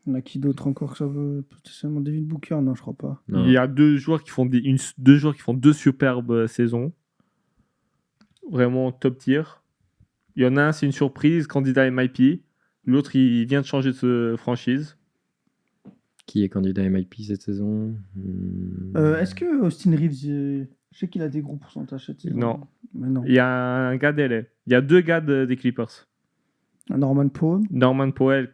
Il y en a qui d'autre encore que ça veut. Peut-être seulement David Booker? Non, je crois pas. Non. Il y a deux joueurs qui font deux superbes saisons. Vraiment top tier. Il y en a un, c'est une surprise, candidat MIP. L'autre, il vient de changer de franchise. Qui est candidat MIP cette saison? Est-ce que Austin Reeves, je sais qu'il a des gros pourcentages cette saison. Non. Mais non. Il y a un gars d'LA. Il y a deux gars des Clippers. Norman Powell. Norman Powell,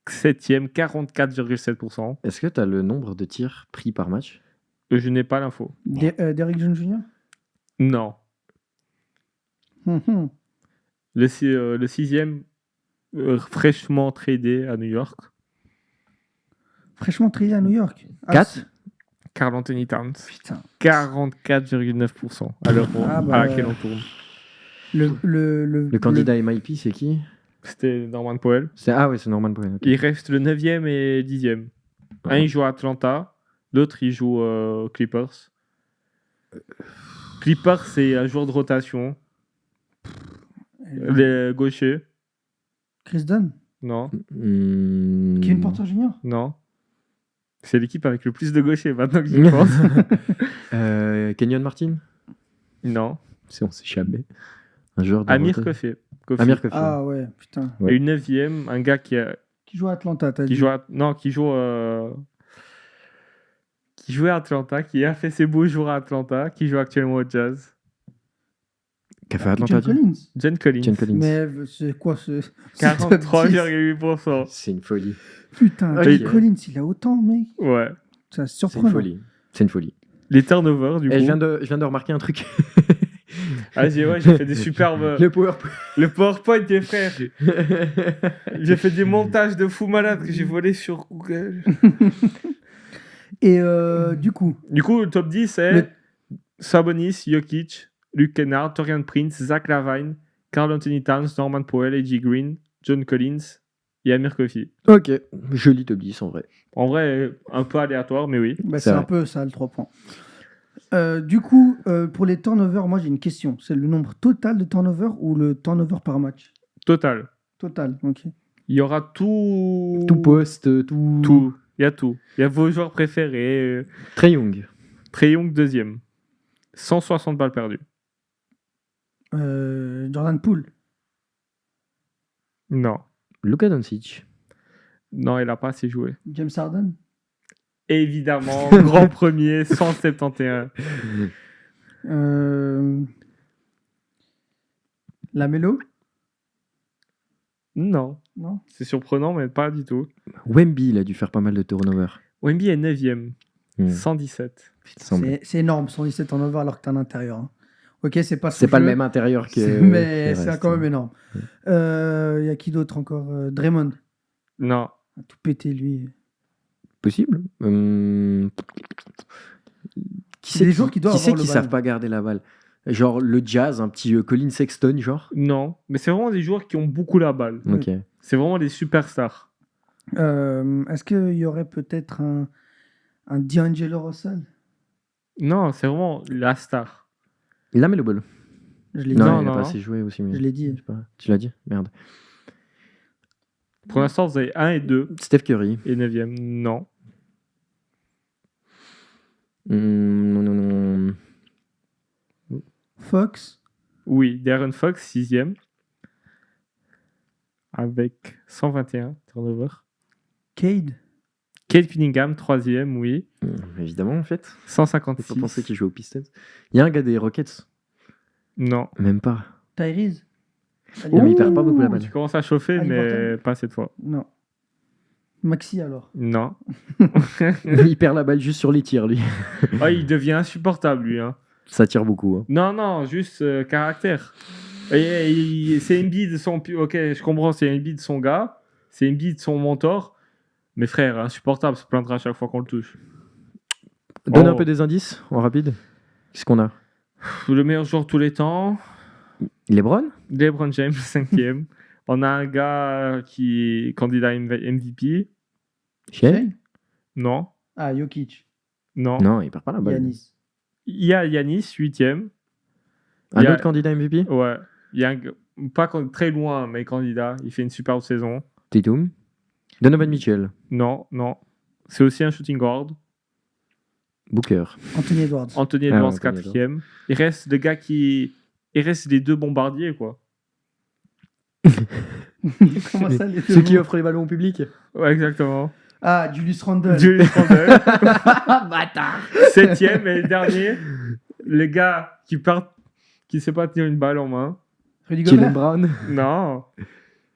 7e, 44,7%. Est-ce que tu as le nombre de tirs pris par match? Je n'ai pas l'info. Derrick Jones Jr. Non. Mhm. Le 6e, fraîchement tradé à New York. Fraîchement tradé à New York. 4? Karl Anthony Towns. Putain. 44,9% à l'euro Ah bah à ouais. laquelle on tourne. Le candidat MIP, c'est qui? C'était Norman Powell. Ah ouais, c'est Norman Powell. ok. Il reste le 9e et 10e. Un, il joue à Atlanta. L'autre, il joue aux Clippers. Clippers, c'est un joueur de rotation. Les gauchers. Chris Dunn. Non, Kevin Porter Jr. non. C'est l'équipe avec le plus de gauchers maintenant que j'y pense. Kenyon Martin? Non. On s'est jamais. Un joueur de Amir rotation. Kofi. Amir Kofi. Ah ouais, putain. Ouais. Et le 9e, un gars qui Qui joue à Atlanta, t'as dit. jouait à Atlanta, qui a fait ses beaux jours à Atlanta, qui joue actuellement au Jazz. Qu'a fait Atlanta? John Collins. John Collins. John Collins. Mais c'est quoi ce. 43,8%. C'est une folie. Putain, Ok. John Collins, il a autant, mec. Ouais. Ça C'est surprend. une folie. C'est une folie. Les turnovers, du Et coup. je viens de remarquer un truc. Ah, j'ai fait des superbes. Le PowerPoint. Le PowerPoint, mes frères. J'ai fait des montages de fou malade que j'ai volé sur Google. Et du coup, Du coup, le top 10, c'est Sabonis, Jokic, Luke Kennard, Torian Prince, Zach Lavine, Karl Anthony Towns, Norman Powell, A.J. Green, John Collins et Amir Kofi. Ok, joli top 10 en vrai. En vrai, un peu aléatoire, mais oui. bah, C'est c'est un vrai. peu ça, le 3 points. Du coup, pour les turnovers, moi j'ai une question. C'est le nombre total de turnovers ou le turnover par match? Total. Total, ok. Il y aura tout. Tout poste, tout. Tout. Il y a tout. Il y a vos joueurs préférés. Trae Young. Trae Young, 2e. 160 balles perdues. Jordan Poole. Non. Luka Doncic. Non, il n'a pas assez joué. James Harden. Évidemment, grand premier, 171. Lamelo. Non, Non. c'est surprenant, mais pas du tout. Wemby, il a dû faire pas mal de turnover. Wemby est 9e, Hmm. 117. C'est énorme, 117 en over alors que t'es en intérieur. Hein. Ok, c'est pas C'est son pas le jeu, même intérieur que. mais le c'est reste. quand même énorme. Il y a qui d'autre encore Draymond. Non, A tout pété lui. Possible. Qui C'est des joueurs qui doivent avoir le qui ballon. savent pas garder la balle. Genre le Jazz, un petit Colin Sexton, genre. non. Mais c'est vraiment des joueurs qui ont beaucoup la balle. Ouais. Ok. C'est vraiment des superstars. Est-ce qu'il y aurait peut-être un D'Angelo Russell? Non, c'est vraiment la star. Il a mis le ball. Je l'ai Non, dit. Non, il a non. pas assez joué aussi. Mais... Je l'ai dit. je sais pas. Tu l'as dit? Merde. Pour l'instant, vous avez 1 et 2 Steph Curry. et 9e. Non. Non. Fox. Oui, Darren Fox, 6e. Avec 121 turnover. Cade. Kate Cunningham, 3e, oui. Évidemment, en fait. Faut 156. pas penser qu'il joue aux Pistons. Il y a un gars des Rockets. Non. Même pas. Tyrese. mais il perd pas beaucoup la balle. Tu commences à chauffer, mais Haliburton. pas cette fois. Non. Maxi alors. Non. Il perd la balle juste sur les tirs, lui. Oh, il devient insupportable, lui. Hein. Ça tire beaucoup. Hein. Non, juste caractère. C'est Embiid son... Ok, je comprends, c'est Embiid son gars. C'est Embiid son mentor. Mais frère, insupportable, se plaindra à chaque fois qu'on le touche. Donne un Oh. peu des indices en rapide. Qu'est-ce qu'on a? Le meilleur joueur de tous les temps. LeBron? LeBron James, 5e. On a un gars qui est candidat MVP. Shea? Non. Ah, Jokic. Non. Non, il perd pas la balle. Yanis. Il y a Yanis, 8e. Un Il y a- autre candidat MVP? Ouais. Il y a un gars- pas très loin, mais candidat. Il fait une superbe saison. Tatum? Donovan Mitchell? Non. C'est aussi un shooting guard. Booker? Anthony Edwards. Anthony Ah, Edwards, Anthony 4e. Il reste des gars qui. Il reste les 2 bombardiers, quoi. Comment ça, les deux Ceux qui mots offrent les ballons au public? Ouais, exactement. Ah, Julius Randle. Julius Randle. Bâtard. 7e et le dernier. Le gars qui sait pas tenir une balle en main. Rudy Jalen Gobert. Brown? Non.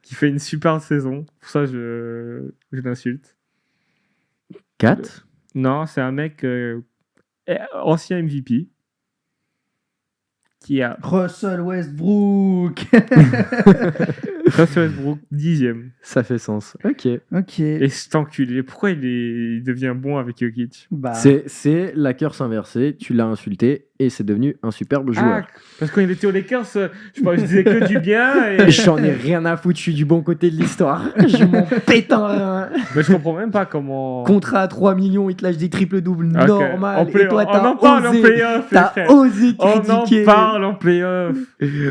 Qui fait une super saison. Pour ça, je l'insulte. 4? Non, c'est un mec ancien MVP. Qui a Russell Westbrook. Russell Westbrook 10e. Ça fait sens. Ok. Ok. Et cet enculé, pourquoi il devient bon avec Jokic? Bah, C'est la curse inversée. Tu l'as insulté et c'est devenu un superbe joueur. Ah, parce que quand il était aux Lakers, je disais que du bien. Et... J'en ai rien à foutre, je suis du bon côté de l'histoire. Je m'en pète un rein. Mais je comprends même pas comment. Contrat à 3 millions, il te lâche des triples doubles Ok. normal. En Et toi, on t'as en parle en osé, playoff, les t'as frères. osé On en critiquer. parle en playoff.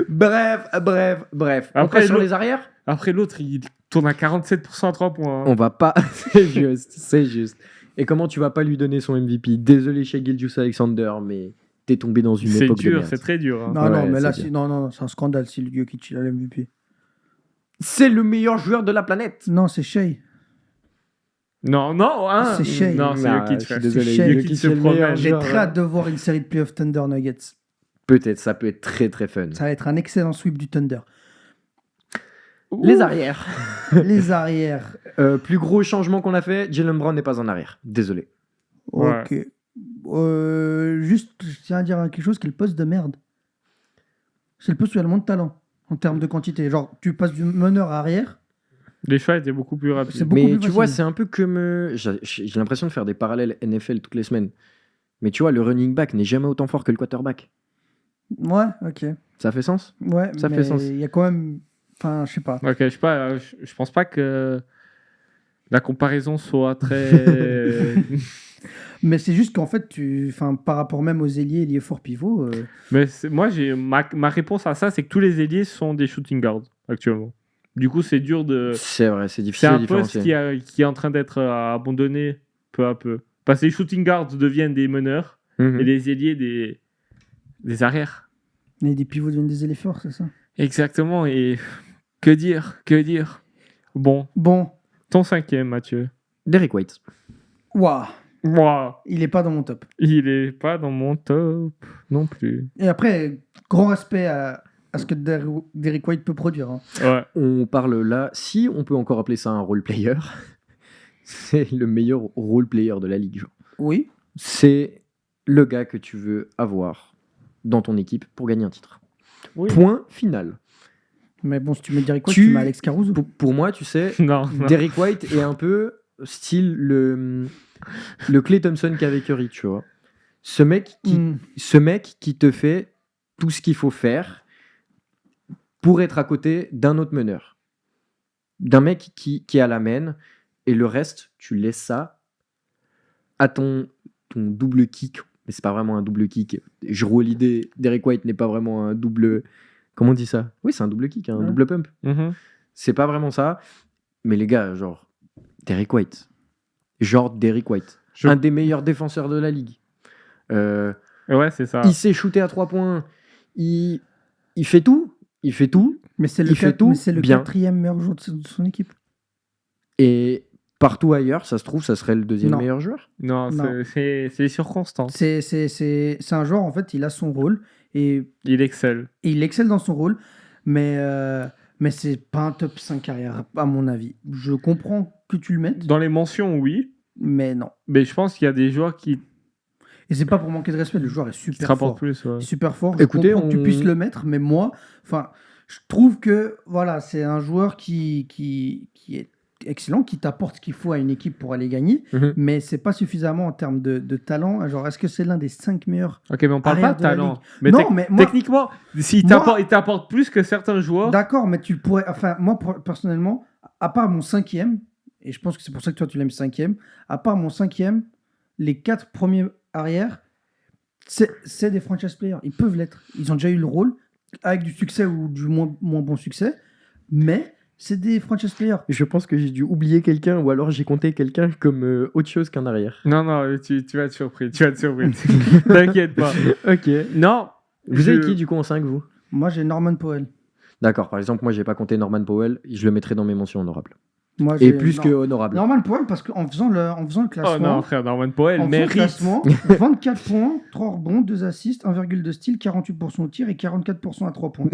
Bref. On Après, passe sur l'autre- les arrières? Après, l'autre, il tourne à 47% à 3 points. hein. On va pas. C'est juste. Et comment tu vas pas lui donner son MVP? Désolé, chez Gilgeous-Alexander, mais t'es tombé dans une C'est époque de dur, merde. c'est très dur. hein. non, Ouais, non, mais là, c'est non, c'est un scandale si le Jokic il a l'MVP. C'est le meilleur joueur de la planète. Non, c'est Shea. Non, hein. C'est Shea. Non, c'est Nah, Jokic, je suis frère. désolé, Shea. Jokic Jokic, se c'est le meilleur promène. J'ai joueur, très hâte de voir une série de playoffs Thunder Nuggets. Peut-être, ça peut être très très fun. Ça va être un excellent sweep du Thunder. Les arrières. Les arrières. Plus gros changement qu'on a fait, Jalen Brown n'est pas en arrière. Désolé. Ouais. Ok. Juste, je tiens à dire quelque chose qui est le poste de merde. C'est le poste où il y a le moins de talent en termes de quantité. Genre, tu passes du meneur à arrière. Les choix étaient beaucoup plus C'est rapides. beaucoup Mais plus tu vois, facile. c'est un peu comme. J'ai l'impression de faire des parallèles NFL toutes les semaines. Mais tu vois, le running back n'est jamais autant fort que le quarterback. Ouais, ok. Ça fait sens? Ouais, Ça mais fait sens. il y a quand même. Enfin, je sais pas. Ok, je sais pas, je pense pas que la comparaison soit très. Mais c'est juste qu'en fait, par rapport même aux ailiers, ailiers forts pivots. Mais moi, ma réponse à ça, c'est que tous les ailiers sont des shooting guards actuellement. Du coup, c'est dur de. C'est vrai, c'est C'est difficile un à poste différencier. qui est en train d'être abandonné peu à peu. Parce que les shooting guards deviennent des meneurs Mhm. et les ailiers des arrières. Mais des pivots deviennent des ailiers forts, c'est ça. Exactement. Et que dire? Bon, Bon, Ton 5e, Mathieu. Derrick White. Waouh, Moi, il est pas dans mon top. il est pas dans mon top non plus. Et après, grand respect à ce que Derrick White peut produire. Hein. Ouais. On parle là, si on peut encore appeler ça un role player, c'est le meilleur role player de la ligue. Genre. Oui. C'est le gars que tu veux avoir dans ton équipe pour gagner un titre. Oui. Point. Point final. Mais bon, si tu mets Derrick White, Tu- tu mets Alex Caruso. Pour moi, tu sais, Non, non. Derrick White est un peu style le Klay Thompson qu'avec Curry, tu vois. Ce mec qui te fait tout ce qu'il faut faire pour être à côté d'un autre meneur. D'un mec qui a la main, et le reste, tu laisses ça à ton double kick. Mais c'est pas vraiment un double kick. Je roule l'idée, Derrick White n'est pas vraiment un double... Comment on dit ça? Oui, c'est un double kick, un Ouais. double pump. Mhm. C'est pas vraiment ça. Mais les gars, genre, Derrick White. Genre Derrick White. Je- Un des meilleurs défenseurs de la ligue. Ouais, c'est ça. Il sait shooter à 3 points. Il fait tout. Il fait tout. Mais c'est le, Il fait tout mais c'est le bien. 4e meilleur joueur de son équipe. Et partout ailleurs, ça se trouve, ça serait le deuxième Non. meilleur joueur. Non, Non. c'est les circonstances. C'est un joueur, en fait, il a son rôle et Il excelle. il excelle dans son rôle, mais c'est pas un top 5 carrière, à mon avis. Je comprends que tu le mettes, Dans les mentions, oui. mais non. Mais je pense qu'il y a des joueurs qui Et c'est pas pour manquer de respect, le joueur est te super rapportent fort. plus. Ouais. Super fort. Je Écoutez, comprends que tu on- puisses le mettre, mais moi, enfin, je trouve que voilà, c'est un joueur qui est excellent, qui t'apporte ce qu'il faut à une équipe pour aller gagner, Mhm. mais c'est pas suffisamment en termes de talent. Genre, est-ce que c'est l'un des 5 meilleurs? Ok, mais on parle pas Arrière de de la talent. ligue. Mais, Non, mais moi- techniquement, s'il Moi- il t'apporte plus que certains joueurs. D'accord, mais tu pourrais. Enfin, moi, personnellement, à part mon 5e, et je pense que c'est pour ça que toi tu l'aimes 5e, à part mon 5e, les 4 premiers arrières, c'est des franchise players. Ils peuvent l'être. Ils ont déjà eu le rôle, avec du succès ou du moins bon succès, mais c'est des franchise players. Je pense que j'ai dû oublier quelqu'un ou alors j'ai compté quelqu'un comme autre chose qu'un arrière. Non, non, tu vas être surpris. Tu vas être surpris. T'inquiète pas. Ok. Non. Vous avez qui du coup en 5, vous? Moi, j'ai Norman Powell. D'accord, par exemple, moi j'ai pas compté Norman Powell, je le mettrais dans mes mentions honorables. Moi, Et j'ai- plus non. que honorable. Norman Powell, parce qu'en faisant le Oh classement. non, frère, Norman Powell En faisant le mérite. classement, 24 points, 3 rebonds, 2 assists, 1,2 steals, 48% au tir et 44% à 3 points.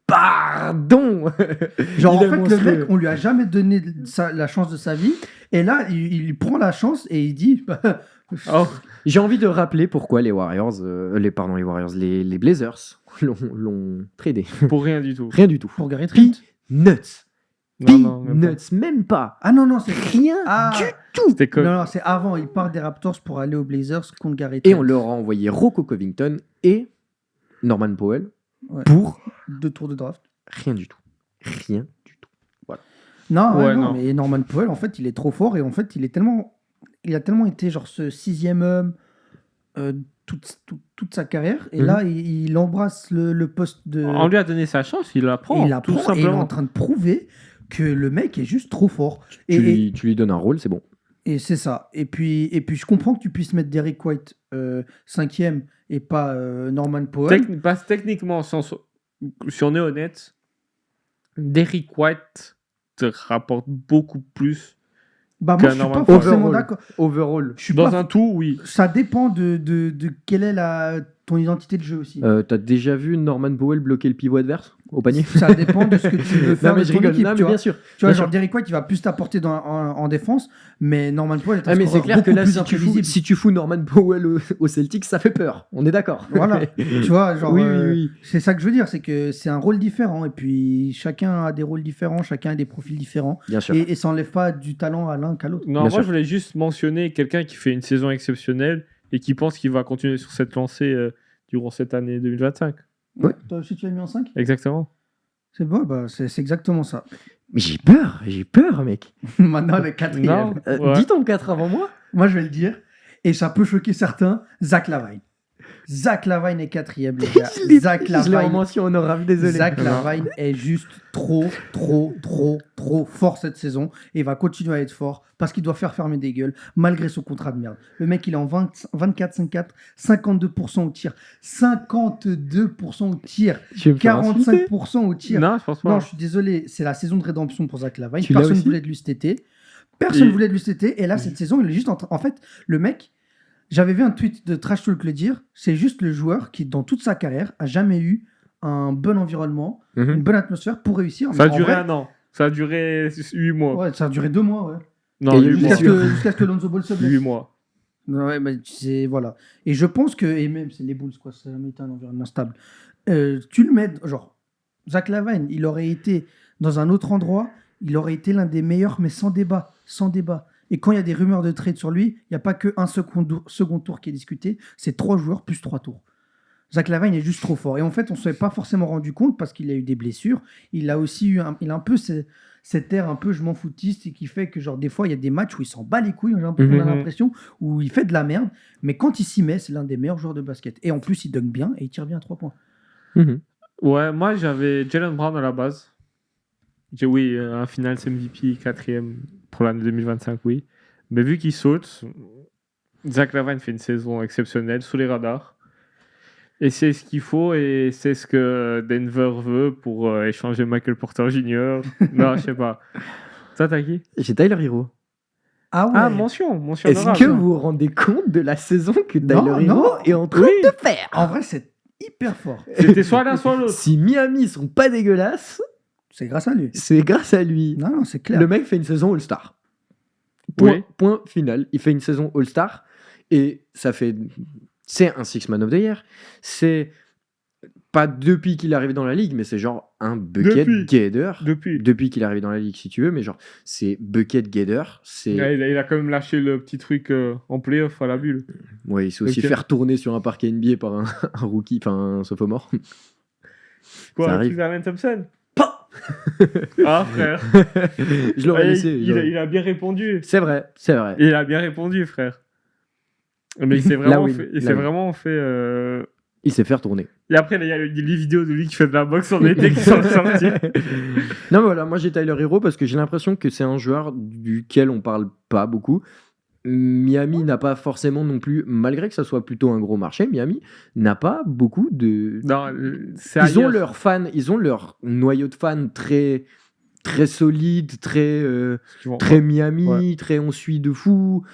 Pardon. Genre, Il est en fait, monstrueux. le mec, on lui a jamais donné la chance de sa vie. Et là, il prend la chance et il dit Oh, J'ai envie de rappeler pourquoi les Warriors, les Blazers l'ont tradé. pour rien du tout. Rien du tout. pour Gary Trent. Peanuts. Non, non, même pas. Peanuts, même pas. Ah non, non, c'est Rien Ah. du tout. C'était comme. Non, non, c'est avant. Il part des Raptors pour aller aux Blazers contre Gary Et Trent. on leur a envoyé Rocco Covington et Norman Powell Ouais. pour 2 tours de draft. rien du tout. Rien du tout. Non, ouais, Ouais, non, non. mais Norman Powell, en fait, il est trop fort. Et en fait, il a tellement été genre ce 6e homme toute sa carrière. Et Mhm. là, il embrasse le poste de. On lui a donné sa chance, il la prend. il apprend tout et il est simplement. en train de prouver que le mec est juste trop fort. Et, Tu lui donnes un rôle, c'est bon. et c'est ça. Et puis, je comprends que tu puisses mettre Derrick White 5e et pas Norman Powell. Parce que techniquement, si on est honnête, Derrick White te rapporte beaucoup plus. Bah, moi, qu'un je suis Norman pas Powell. forcément Overall. d'accord. Overall. Je suis Dans pas- un tout, oui. Ça dépend de quelle est ton identité de jeu aussi. T'as déjà vu Norman Powell bloquer le pivot adverse au panier? Ça dépend de ce que tu veux faire Non mais de je ton rigole. équipe, Non, tu mais vois. bien sûr. Tu vois, Bien genre sûr. Derrick White, il va plus t'apporter en défense, mais Norman Powell est un Ah mais c'est scoreur clair que beaucoup là plus si imprévisible. tu fous Norman Powell au Celtics, ça fait peur. On est d'accord. Voilà. Tu vois, genre, Oui, oui, oui. c'est ça que je veux dire, c'est que c'est un rôle différent, et puis chacun a des rôles différents, chacun a des profils différents, Bien sûr. et ça enlève pas du talent à l'un qu'à l'autre. Non, Bien moi sûr. je voulais juste mentionner quelqu'un qui fait une saison exceptionnelle et qui pense qu'il va continuer sur cette lancée durant cette année 2025. Ouais. Toi aussi, tu l'as mis en 5 Exactement. C'est bon, bah, c'est exactement ça. Mais j'ai peur, mec. Maintenant, le 4e. Non. Ouais. Dis ton 4 avant moi. Moi, je vais le dire, et ça peut choquer certains, Zach LaVine. Zach Lavine est 4e, les gars. Zach Je l'ai en Lavine. mention honorable, désolé. Zach Lavine est juste trop fort cette saison et il va continuer à être fort parce qu'il doit faire fermer des gueules malgré son contrat de merde. Le mec, il est en 24-5-4, 52% au tir, 52% au tir, Je vais me faire insulter. 45% au tir. Non, je pense pas. Non, je suis désolé, c'est la saison de rédemption pour Zach Lavine. Tu l'as Personne ne aussi voulait de lui cet été. Personne ne Et- voulait de lui cet été. Et là, cette saison, il est juste en fait, le mec, j'avais vu un tweet de Trash Talk le dire, c'est juste le joueur qui, dans toute sa carrière, a jamais eu un bon environnement, Mhm. une bonne atmosphère pour réussir. Ça a Mais en duré vrai, 1 an. Ça a duré 8 mois. ouais, ça a duré 2 mois, ouais. Non, Et il y a 8 eu mois. Jusqu'à ce que Lonzo Ball se blesse. 8 mois. Ouais, mais c'est voilà. Et je pense que, et même c'est les Bulls, quoi, ça a jamais été un environnement stable. Tu le mets, genre, Zach Lavine, il aurait été dans un autre endroit, il aurait été l'un des meilleurs, mais sans débat, sans débat. Et quand il y a des rumeurs de trade sur lui, il n'y a pas qu'un second tour qui est discuté, c'est 3 joueurs plus 3 tours. Zach Lavine est juste trop fort. Et en fait, on ne s'est pas forcément rendu compte parce qu'il a eu des blessures. Il a aussi eu il a un peu cet air un peu je m'en foutiste et qui fait que genre des fois il y a des matchs où il s'en bat les couilles, on a l'impression, où il fait de la merde. Mais quand il s'y met, c'est l'un des meilleurs joueurs de basket. Et en plus, il dunk bien et il tire bien à 3 points. Mhm. Ouais, moi j'avais Jalen Brown à la base. Oui, un Finals MVP 4e pour l'année 2025, oui. Mais vu qu'il saute, Zach Lavine fait une saison exceptionnelle sous les radars. Et c'est ce qu'il faut et c'est ce que Denver veut pour échanger Michael Porter Jr. Non, je sais pas. Ça, t'as qui? J'ai Tyler Hero. Ah ouais. Ah, mention Est-ce honorable. que vous vous rendez compte de la saison que Tyler Non, Hero non. est en train de faire? En vrai, c'est hyper fort. C'était soit l'un, soit l'autre. Si Miami sont pas dégueulasses, C'est grâce à lui. c'est grâce à lui. Non, non, c'est clair. Le mec fait une saison All-Star. Oui. Point final. Il fait une saison All-Star et ça fait. C'est un Six Man of the Year. C'est pas depuis qu'il est arrivé dans la ligue, mais c'est genre un bucket Depuis. getter. Depuis. Depuis qu'il est arrivé dans la ligue, si tu veux, mais genre c'est bucket getter. C'est Ouais, il a quand même lâché le petit truc en playoff à la bulle. ouais, il s'est aussi Ok. fait tourner sur un parquet NBA par un, un rookie, enfin un sophomore. Ça Quoi, arrive. Cleveland Thompson? Ah, frère. Je l'aurais Ouais, laissé. il a bien répondu. C'est vrai, c'est vrai. Il a bien répondu, frère. Mais il s'est vraiment win, fait. la win. Vraiment fait Il s'est fait retourner. Et après, il y a les vidéos de lui qui fait de la boxe en été qui sont sorties. Non, mais voilà, moi j'ai Tyler Hero parce que j'ai l'impression que c'est un joueur duquel on parle pas beaucoup. Miami n'a pas forcément non plus, malgré que ça soit plutôt un gros marché, Miami n'a pas beaucoup de. Non, c'est Ils ont ailleurs. leurs fans, ils ont leur noyau de fans très très solide, très très Miami, Ouais. très on suit de fou.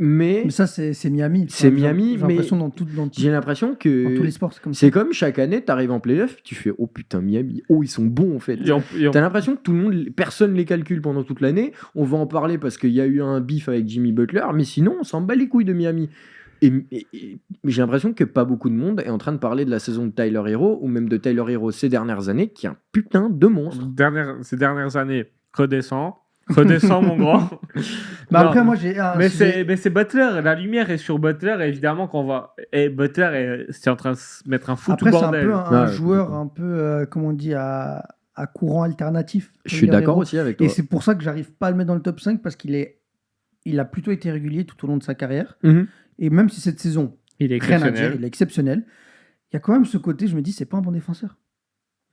Mais Mais ça, c'est Miami. C'est j'ai- Miami, j'ai mais l'impression dans j'ai l'impression dans tous que les sports, c'est comme ça. c'est comme chaque année, t'arrives en playoff, tu fais oh putain Miami, oh ils sont bons en fait. T'as l'impression que tout le monde, personne les calcule pendant toute l'année. On va en parler parce qu'il y a eu un beef avec Jimmy Butler, mais sinon on s'en bat les couilles de Miami. Et j'ai l'impression que pas beaucoup de monde est en train de parler de la saison de Tyler Hero ou même de Tyler Hero ces dernières années, qui est un putain de monstre. Ces dernières années, redescends, mon grand. Mais Non. après, moi, j'ai. Mais c'est Butler, la lumière est sur Butler, et évidemment qu'on va. Et Butler, c'est en train de se mettre un fou Après, tout c'est un bordel. peu un Ouais, joueur un peu, comment on dit, à courant alternatif. Je suis Tyler d'accord Hero. aussi avec toi. Et c'est pour ça que j'arrive pas à le mettre dans le top 5 parce il a plutôt été régulier tout au long de sa carrière. Mhm. Et même si cette saison, Il est rien à dire, exceptionnel. il est exceptionnel, il y a quand même ce côté, je me dis, c'est pas un bon défenseur.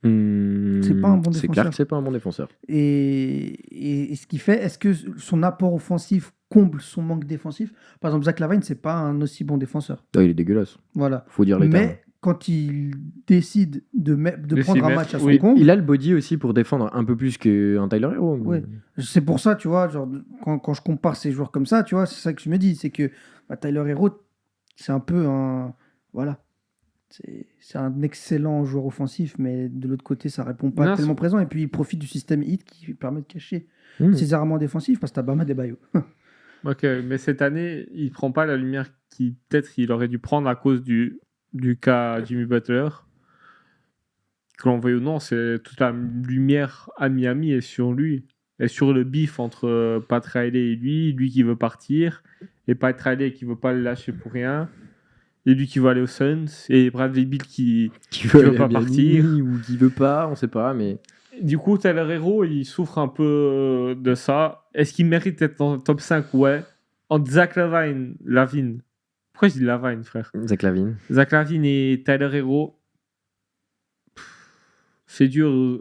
C'est pas un bon C'est défenseur. clair que c'est pas un bon défenseur. Et ce qui fait, est-ce que son apport offensif comble son manque défensif? Par exemple, Zach Lavine, c'est pas un aussi bon défenseur. Ah, il est dégueulasse. Voilà. Faut dire les termes. Mais quand il décide de De prendre s'y un mettre, match à son oui. compte, Il a le body aussi pour défendre un peu plus qu'un Tyler Hero. Ouais. c'est pour ça, tu vois, genre, quand je compare ces joueurs comme ça, tu vois, c'est ça que je me dis, c'est que Tyler Hero, c'est un peu un... Voilà. C'est un excellent joueur offensif, mais de l'autre côté, ça répond pas Non, tellement présent. Et puis, il profite du système hit qui lui permet de cacher Mmh. ses armements défensifs parce que t'as Bama Debayo. Ok, mais cette année, il prend pas la lumière qui peut-être qu'il aurait dû prendre à cause du cas Jimmy Butler. Que l'on veuille ou non, c'est toute la lumière à Miami est sur lui. Et sur le bif entre Pat Riley et lui qui veut partir, et Pat Riley qui veut pas le lâcher pour rien, et lui qui veut aller aux Suns, et Bradley Beal qui Qui veut veut aller pas à Miami partir. ou qui veut pas, on sait pas, mais Du coup, Tyler Hero, il souffre un peu de ça. Est-ce qu'il mérite d'être dans le top 5? Ouais. Entre Zach Lavine, Pourquoi je dis Lavine, frère? Zach Lavine. Zach Lavine et Tyler Hero. C'est dur.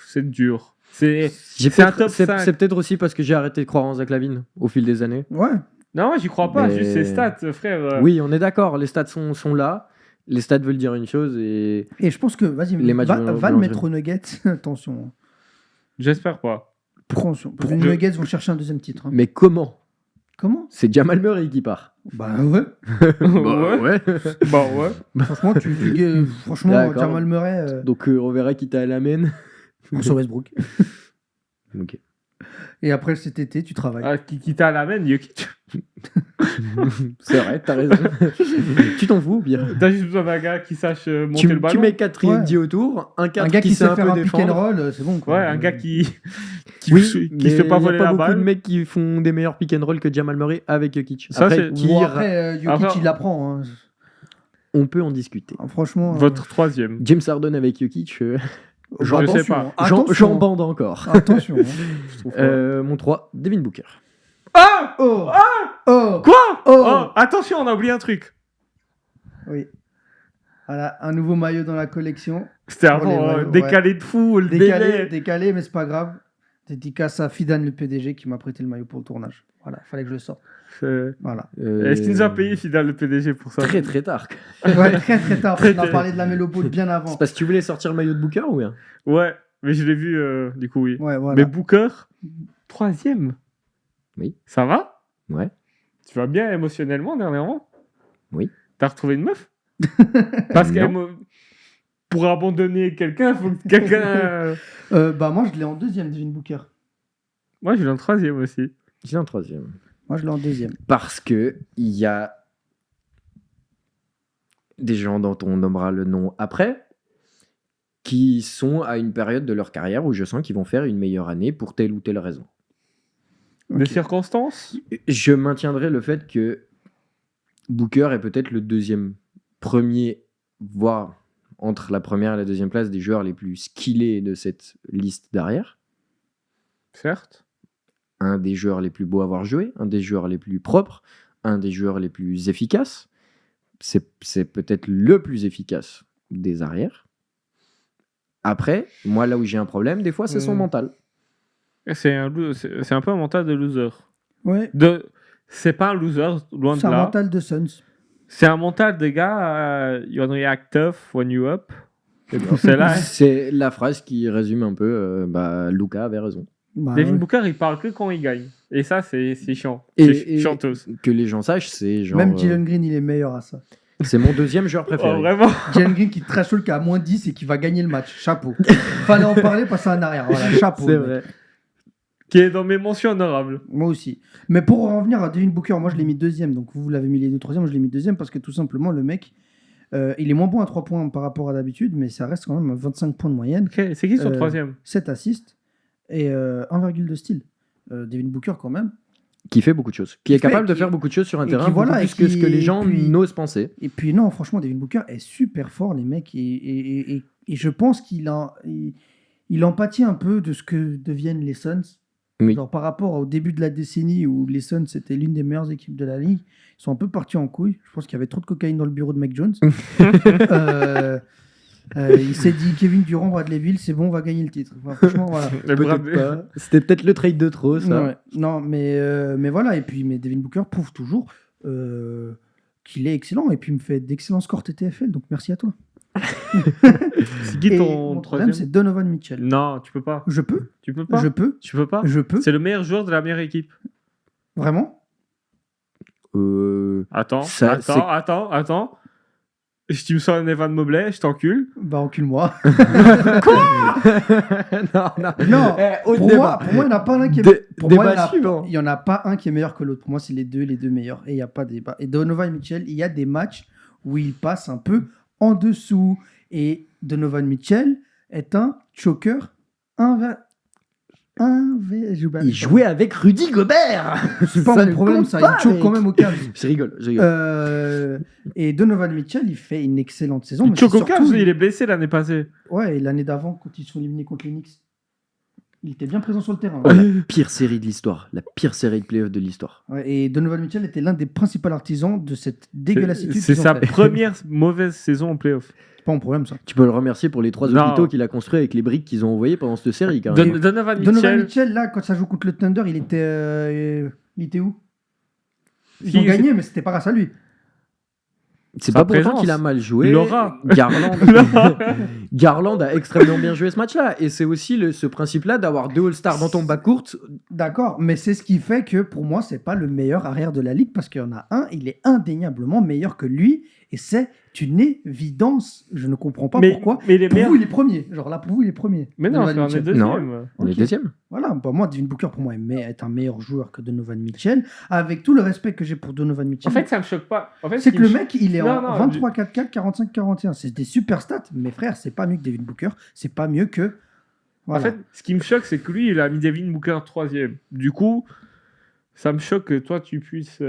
C'est dur. C'est un top 5. C'est peut-être aussi parce que j'ai arrêté de croire en Zach Lavine au fil des années. Ouais. Non, moi, j'y crois pas. Mais- Juste ses stats, frère. Oui, on est d'accord. Les stats sont là. Les stats veulent dire une chose et Et je pense que, vas-y, Les matchs va de le Boulangerie. mettre aux Nuggets. Attention. J'espère pas. Attention. Parce que les Nuggets vont chercher un deuxième titre. Hein. mais comment? Comment C'est Jamal Murray qui part. Bah ouais. ouais. Bah ouais. Franchement, franchement, D'accord. Jamal Murray Donc on verra qui t'a à la main. sur Westbrook. Ok. Et après cet été, tu travailles. Ah, qui t'a la main, Jokic. C'est vrai, t'as raison. Tu t'en fous ou bien? T'as juste besoin d'un gars qui sache monter Tu le ballon. mets 4 Ouais. D autour, un 4 Un gars qui sait sait faire peu un pick and défendre. roll, c'est bon. Quoi. Ouais, un gars qui Oui, qui se fait pas voler y a la pas beaucoup balle. de mecs qui font des meilleurs pick and roll que Jamal Murray avec Jokic. Ça, Après, c'est- Bon, tir, après, Jokic, Après- il l'apprend. Hein. on peut en discuter. Franchement. Votre troisième. James Harden avec Jokic, je attention, sais pas. Attention. j'en bande encore. Attention. hein. Je trouve pas. Mon 3, Devin Booker. Ah Oh. Oh. Quoi Oh. Oh, attention, on a oublié un truc. Oui. Voilà, un nouveau maillot dans la collection. C'était Pour les avant, maillots, décalé de fou, le délai. Décalé, mais c'est pas grave. Dédicace à Fidan, le PDG, qui m'a prêté le maillot pour le tournage. Voilà, fallait que je le sorte. Voilà. Est-ce qu'il nous a payé, Fidal, le PDG, pour ça? Très très tard. Ouais, très très tard. Très, On a très- parlé de la Mélopole bien avant. C'est parce que tu voulais sortir le maillot de Booker ou bien? Ouais, mais je l'ai vu, du coup, oui. Ouais, voilà. Mais Booker, troisième. Oui. Ça va? Ouais. Tu vas bien émotionnellement dernièrement? Oui. T'as retrouvé une meuf? Parce que pour abandonner quelqu'un, il faut que quelqu'un. Bah, moi, je l'ai en deuxième, Devin Booker. Moi, je l'ai en troisième aussi. J'ai un troisième. Moi, je l'ai en deuxième. Parce que il y a des gens dont on nommera le nom après qui sont à une période de leur carrière où je sens qu'ils vont faire une meilleure année pour telle ou telle raison. Des Ok. circonstances? Je maintiendrai le fait que Booker est peut-être le deuxième premier, voire entre la première et la deuxième place des joueurs les plus skillés de cette liste d'arrière. Certes. Un des joueurs les plus beaux à avoir joué, un des joueurs les plus propres, un des joueurs les plus efficaces. C'est peut-être le plus efficace des arrières. Après, moi, là où j'ai un problème, des fois, c'est son mental. C'est un peu un mental de loser. Ouais. C'est pas un loser, loin de C'est un là. mental de Suns. C'est un mental de gars, you react tough when you up. Et puis c'est là. C'est la phrase qui résume un peu, Luka avait raison. Bah, Devin ouais. Booker, il parle que quand il gagne. Et ça, c'est chiant. Et- C'est et- chanteuse. Que les gens sachent, c'est genre... Même Jalen Green, il est meilleur à ça. c'est mon deuxième joueur préféré. Oh, vraiment? Jalen Green qui trash talk à moins 10 et qui va gagner le match. Chapeau. Fallait en parler, passer en arrière. Voilà, chapeau. C'est mec. vrai. Qui est dans mes mentions honorables. Moi aussi. Mais pour en revenir à Devin Booker, moi je l'ai mis deuxième. Donc vous l'avez mis les deux troisième, moi je l'ai mis deuxième parce que tout simplement le mec, il est moins bon à 3 points par rapport à d'habitude, mais ça reste quand même 25 points de moyenne, Ok, c'est qui son Euh, troisième? 7 assists et 1,2 steal. Devin Booker quand même. Qui fait beaucoup de choses. Qui est Qui fait- capable de qui- faire beaucoup de choses sur un et terrain, qui, voilà, beaucoup et plus que ce que qui- les gens puis- n'osent penser. Et puis non, franchement, Devin Booker est super fort, les mecs, et je pense il empathie un peu de ce que deviennent les Suns. Oui. Genre par rapport au début de la décennie où les Suns c'était l'une des meilleures équipes de la ligue, ils sont un peu partis en couille. Je pense qu'il y avait trop de cocaïne dans le bureau de Mike Jones. Il s'est dit Kevin Durant, Bradley, c'est bon, on va gagner le titre. Enfin, franchement, voilà. Le Peut-être Brad- pas. C'était peut-être le trade de trop, ça. Ouais. Non, mais voilà. Et puis, mais Devin Booker prouve toujours qu'il est excellent et puis il me fait d'excellents scores TTFL. Donc merci à toi. C'est qui Et ton mon troisième, troisième? c'est Donovan Mitchell. Non, tu peux pas. Je peux, Tu peux pas. je peux, Tu peux pas. je peux. C'est le meilleur joueur de la meilleure équipe. Vraiment. Attends, Ça, attends. Si tu me sors un Evan Mobley, je t'encule. Bah encule-moi. non, non. Non. Au Pour moi, il n'y en a pas un qui est. Pour moi, débat suivant. il y en a pas un qui est meilleur que l'autre. Pour moi, c'est les deux meilleurs. Et il n'y a pas de débat. Et Donovan Mitchell, il y a des matchs où il passe un peu en dessous. Et Donovan Mitchell est un choker Il jouait avec Rudy Gobert. C'est pas Ça mon ne problème, compte ça. pas, Il choke mec. quand même au Cavs. Je rigole, je rigole. Et Donovan Mitchell, il fait une excellente saison. Il mais choque c'est au Cavs, surtout- il est blessé l'année passée. Ouais, et l'année d'avant, quand ils sont éliminés contre les Knicks. Il était bien présent sur le terrain. Oh, la pire série de l'histoire. La pire série de playoffs de l'histoire. Ouais, et Donovan Mitchell était l'un des principaux artisans de cette dégueulassitude. C'est qu'ils ont sa fait. première mauvaise saison en playoff. C'est pas mon problème, ça. Tu peux le remercier pour les 3 Non. hôpitaux qu'il a construits avec les briques qu'ils ont envoyées pendant cette série. Quand même. Donovan Donovan Mitchell, Mitchell, là, quand ça joue contre le Thunder, il était où? Ils Qui- ont gagné, mais c'était pas grâce à lui. C'est Sa pas pour autant présence. qu'il a mal joué. L'aura. Garland a extrêmement bien joué ce match-là. Et c'est aussi ce principe-là d'avoir 2 All-Stars dans ton backcourt. D'accord, mais c'est ce qui fait que pour moi, c'est pas le meilleur arrière de la ligue parce qu'il y en a un, il est indéniablement meilleur que lui et c'est une évidence. Je ne comprends pas pourquoi. Mais les Pour meilleurs. vous, il est premier. Genre là, pour vous, il est premier. Mais non, Donovan c'est un Mitchell. des deuxièmes. On est Ok. deuxième. Voilà, bah, moi, Devin Booker, pour moi, est un meilleur joueur que Donovan Mitchell. Avec tout le respect que j'ai pour Donovan Mitchell. En fait, ça me choque pas. En fait, c'est ce que qui le me mec, il est Non, en non, 23-4-4, 45-41. C'est des super stats. Mais frère, c'est pas mieux que Devin Booker. C'est pas mieux que. Voilà. En fait, ce qui me choque, c'est que lui, il a mis Devin Booker 3e. Du coup, ça me choque que toi, tu puisses.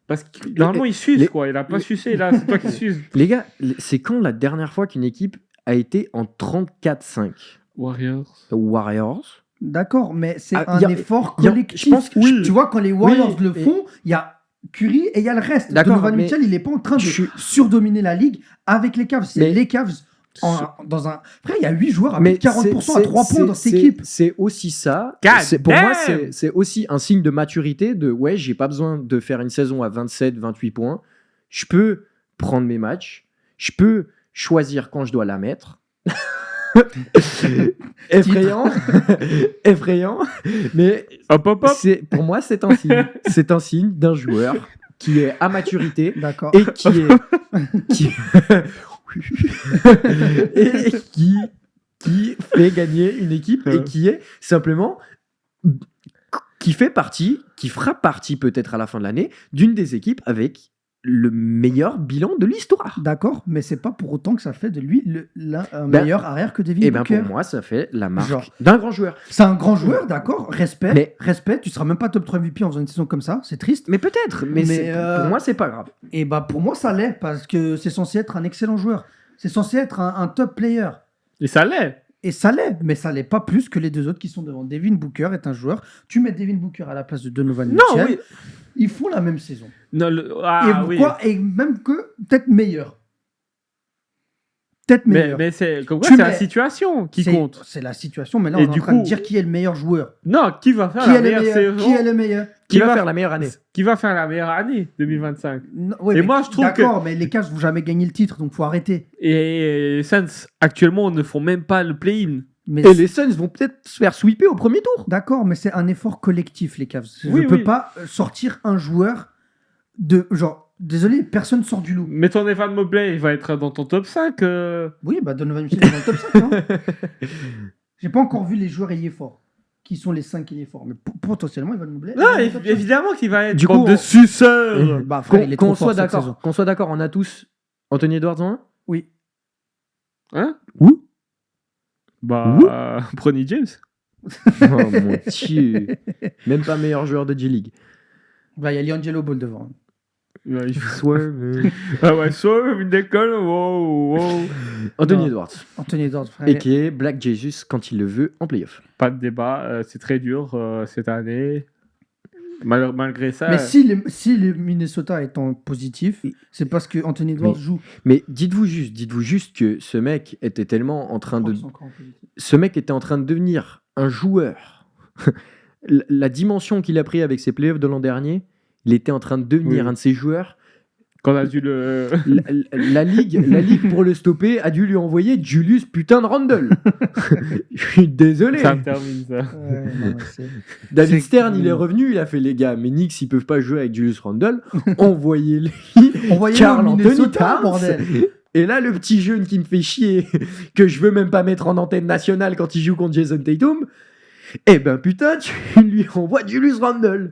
Parce que normalement, il suce, quoi. Il a pas sucé, là, c'est toi qui suces. Les gars, c'est quand la dernière fois qu'une équipe a été en 34-5 Warriors. Warriors. D'accord, mais c'est Ah, un y a- effort y a- collectif. je pense que- Tu vois, quand les Warriors Oui, le font, il y a Curry et il y a le reste. D'accord, Donovan mais Mitchell, il n'est pas en train de je suis- surdominer la ligue avec les Cavs. C'est Mais- les Cavs dans un. Frère, il y a 8 joueurs avec 40% à 3 points dans cette c'est- équipe. C'est aussi ça. God Pour moi, damn. c'est aussi un signe de maturité de ouais, j'ai pas besoin de faire une saison à 27, 28 points. Je peux prendre mes matchs. Je peux choisir quand je dois la mettre. Effrayant. Effrayant. Mais Hop, hop, hop. pour moi, c'est un signe. C'est un signe d'un joueur qui est à maturité D'accord. et qui et qui fait gagner une équipe et qui est simplement qui fera partie peut-être à la fin de l'année d'une des équipes avec le meilleur bilan de l'histoire. D'accord, mais c'est pas pour autant que ça fait de lui un Ben, meilleur arrière que Devin Et ben Booker. pour moi, ça fait la marque Genre. d'un grand joueur. C'est un grand joueur, d'accord. Respect. Mais- Respect. Tu seras même pas top 3 MVP en faisant une saison comme ça. C'est triste. Mais peut-être, mais, pour moi, c'est pas grave. Et bah pour moi, ça l'est parce que c'est censé être un excellent joueur. C'est censé être un top player. Et ça l'est. Et ça l'est, mais ça l'est pas plus que les deux autres qui sont devant. Devin Booker est un joueur. Tu mets Devin Booker à la place de Donovan Non, Mitchell, oui. ils font la même saison. Non, ah, oui. Et même que peut-être meilleur. Peut-être meilleur. Mais c'est comme quoi, Tu c'est la mets- situation qui C'est- compte. C'est la situation, mais là Et on est du en train coup- de dire qui est le meilleur joueur. Non, qui va faire Qui la est le meilleure meilleur saison Qui est le meilleur Qui va faire la meilleure année? Qui va faire la meilleure année 2025? Non, ouais, Et mais moi, je trouve d'accord, mais les Cavs vont jamais gagner le titre, donc faut arrêter. Et les Suns, actuellement, ne font même pas le play-in. Mais Et les Suns vont peut-être se faire sweeper au premier tour. d'accord, mais c'est un effort collectif, les Cavs. Je Oui, peux oui. pas sortir un joueur de genre. Désolé, personne sort du lot. Mais ton Evan Mobley, il va être dans ton top 5. Oui, bah Donovan Mitchell est dans le top 5. Hein. J'ai pas encore vu les joueurs ailiers forts. Qui sont les 5 ailiers forts. Mais potentiellement, Evan Mobley. Non, est dans le top 5. évidemment qu'il va être Du bande coup, de on- suceurs. Bah, frère, il est trop Qu'on fort soit cette d'accord. saison. Qu'on soit d'accord, on a tous Anthony Edwards en 1. Oui. Hein? Où Bah, prenez James. Oh mon Dieu. Même pas meilleur joueur de G-League. Bah, il y a Liangelo Ball devant. Ouais, il- Swerve. Ah ouais, sauve une décolle. Wow, wow. Anthony Non. Edwards. Anthony Edwards, frère. Et qui est Black Jesus quand il le veut en playoff. Pas de débat, c'est très dur cette année. Malgré ça. Mais si le Minnesota est en positif, c'est parce que Anthony Edwards Mais- joue. Mais dites-vous juste que ce mec était tellement en train de. Ce mec était en train de devenir un joueur. La dimension qu'il a pris avec ses playoffs de l'an dernier, il était en train de devenir Oui. un de ces joueurs. Qu'on a dû le. La ligue, pour le stopper, a dû lui envoyer Julius putain de Randle. Je suis désolé. Ça me termine ça. David c'est- Stern, il est revenu, il a fait les gars, mais Knicks, ils peuvent pas jouer avec Julius Randle. Envoyez-lui Envoyez-le Karl au Anthony Minnesota, Towns. bordel. Et là, le petit jeune qui me fait chier, que je veux même pas mettre en antenne nationale quand il joue contre Jason Tatum, eh ben putain, tu lui envoies Julius Randle.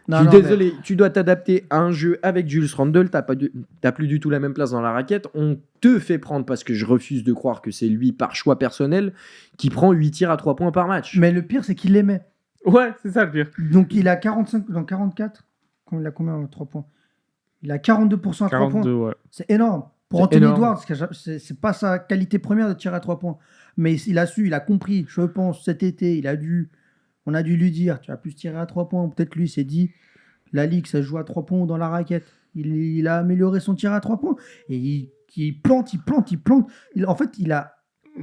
Non, Je suis non, désolé, tu dois t'adapter à un jeu avec Julius Randle, t'as plus du tout la même place dans la raquette, on te fait prendre, parce que je refuse de croire que c'est lui, par choix personnel, qui prend 8 tirs à 3 points par match. Mais le pire, c'est qu'il l'aimait. Ouais, c'est ça le pire. Donc il a 45 dans 44. Il a combien à 3 points? Il a 42% à 3 points. 42, ouais. C'est énorme. Pour C'est Anthony énorme. Edwards, c'est pas sa qualité première de tirer à 3 points. Mais il a compris, je pense, cet été, on a dû lui dire, tu vas plus tirer à 3 points. Peut-être lui s'est dit, la Ligue, ça se joue à 3 points dans la raquette. Il a amélioré son tir à 3 points. Et il plante. En fait, il a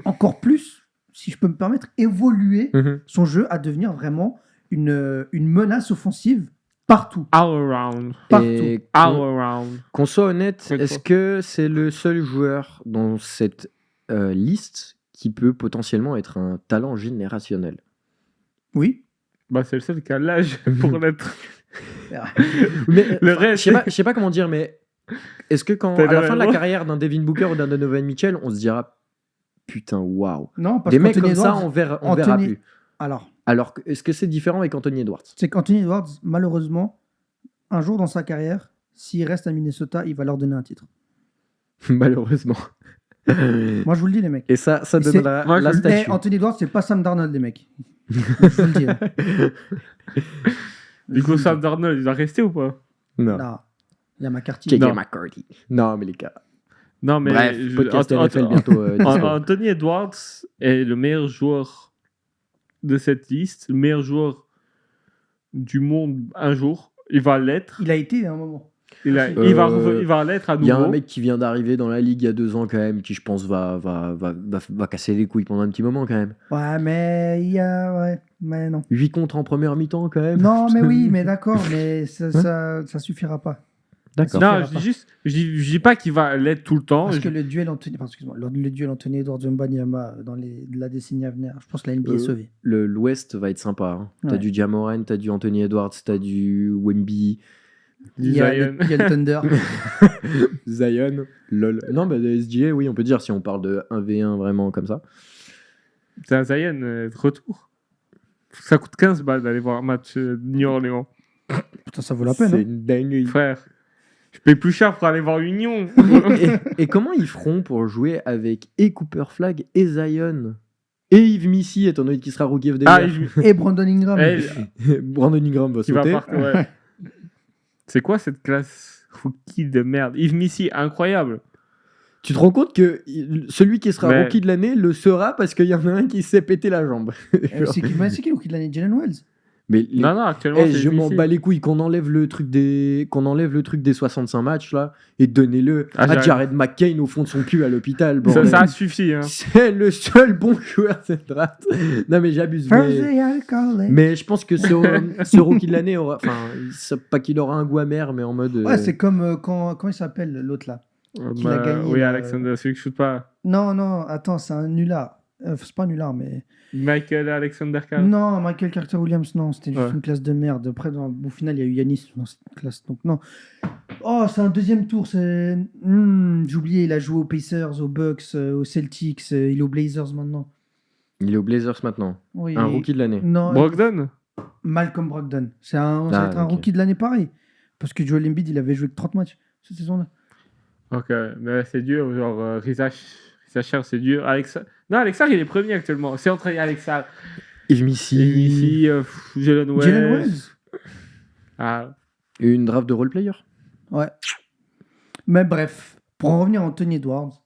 encore plus, si je peux me permettre, évolué son jeu à devenir vraiment une menace offensive partout. All around. Et All around. qu'on soit honnête, Ouais, est-ce toi. que c'est le seul joueur dans cette liste qui peut potentiellement être un talent générationnel? Oui. Bah, c'est le seul qui a l'âge pour l'être. Mais, Le enfin, reste, je sais pas comment dire, mais est-ce que quand T'as à la le fin de la héros. carrière d'un Devin Booker ou d'un Donovan Mitchell, on se dira putain, waouh. Non, parce Des mecs qu'Anthony comme ça, Edwards, on verra Anthony- plus. Alors, Alors, est-ce que c'est différent avec Anthony Edwards? c'est qu'Anthony Edwards, malheureusement, un jour dans sa carrière, s'il reste à Minnesota, il va leur donner un titre. Malheureusement. Moi, je vous le dis, les mecs. Et ça Et c'est- donnera Moi, la je- Mais statue. Anthony Edwards, c'est pas Sam Darnold, les mecs. Je vous le dis. hein. Du Je vous coup, le Sam dis. Darnold, il va rester ou pas? Non. Non. Il y a McCarthy. JJ Non. McCarthy. Non, mais les gars. Non, mais. Bref, podcast NFL bientôt. Anthony Edwards est le meilleur joueur de cette liste, le meilleur joueur du monde un jour. Il va l'être. Il a été à un moment. Il va l'être à Il y a nouveau. un mec qui vient d'arriver dans la ligue il y a 2 ans quand même, qui je pense va casser les couilles pendant un petit moment quand même. Ouais, mais il y a. Ouais, mais non. 8 contre en première mi-temps quand même. Non, mais oui, mais d'accord, mais ça suffira pas. D'accord. Non, je dis juste, je dis pas qu'il va l'être tout le temps. Parce Je- que le duel Anthony, pardon, excuse-moi, le duel Anthony Edwards Wembanyama dans la décennie à venir, je pense que la NBA est sauvée. L'Ouest va être sympa. Hein. T'as Ouais. du Jamoran, t'as du Anthony Edwards, t'as du Wemby, Il y a Zion. il y a le Thunder. Zion, lol. Non, bah le SGA, oui, on peut dire si on parle de 1v1 vraiment comme ça. C'est un Zion de retour. Ça coûte 15 balles d'aller voir un match de New Orleans. Putain, ça vaut la peine. C'est Hein. une dinguerie. Frère, je paye plus cher pour aller voir Union. Et comment ils feront pour jouer avec et Cooper Flag et Zion et Yves Missy, étant donné qu'il sera rookie of the Ah, year. Et Brandon Ingram. Brandon Ingram va qui va sauter. partir, ouais. C'est quoi cette classe rookie de merde? Yves Missy, incroyable. Tu te rends compte que celui qui sera Mais- rookie de l'année le sera parce qu'il y en a un qui s'est pété la jambe. C'est qui le rookie de l'année? Jalen Wells. Mais les- Non, actuellement, Eh, c'est je Yves m'en Missy. bats les couilles qu'on enlève le truc des 65 matchs là et donnez-le Ah, à Jared. Jared McCain au fond de son cul à l'hôpital. Ça, bordel. ça suffit. Hein. C'est le seul bon joueur de cette draft. Non mais j'abuse. Mais je pense que ce rookie de l'année aura, enfin, pas qu'il aura un goût amer, mais en mode. Ouais, c'est comme quand il s'appelle l'autre là. Qui l'a gagné, oui, là, Alexander, celui que je shoot pas. Non, attends, c'est un nulard. C'est pas un nulard, mais. Michael Alexander Carr. Non, Michael Carter Williams, non, c'était juste Ouais. une classe de merde. Après, au final, il y a eu Yanis dans cette classe, donc non. Oh, c'est un deuxième tour, c'est. J'ai oublié, il a joué aux Pacers, aux Bucks, aux Celtics, il est aux Blazers maintenant. Il est aux Blazers maintenant. Oui. Un rookie de l'année. Non, Brogdon. Malcolm Brogdon. Ça va être un ok. rookie de l'année pareil. Parce que Joel Embiid, il avait joué que 30 matchs cette saison-là. Ok, mais c'est dur. Genre, Risa Cher, c'est dur. Non, Alexar, il est premier actuellement. C'est entre Alexar Yves et Missy. ici, Jalen Wells. Jalen Wells. Ah, Une draft de role-player. Ouais. Mais bref, pour en revenir à Anthony Edwards,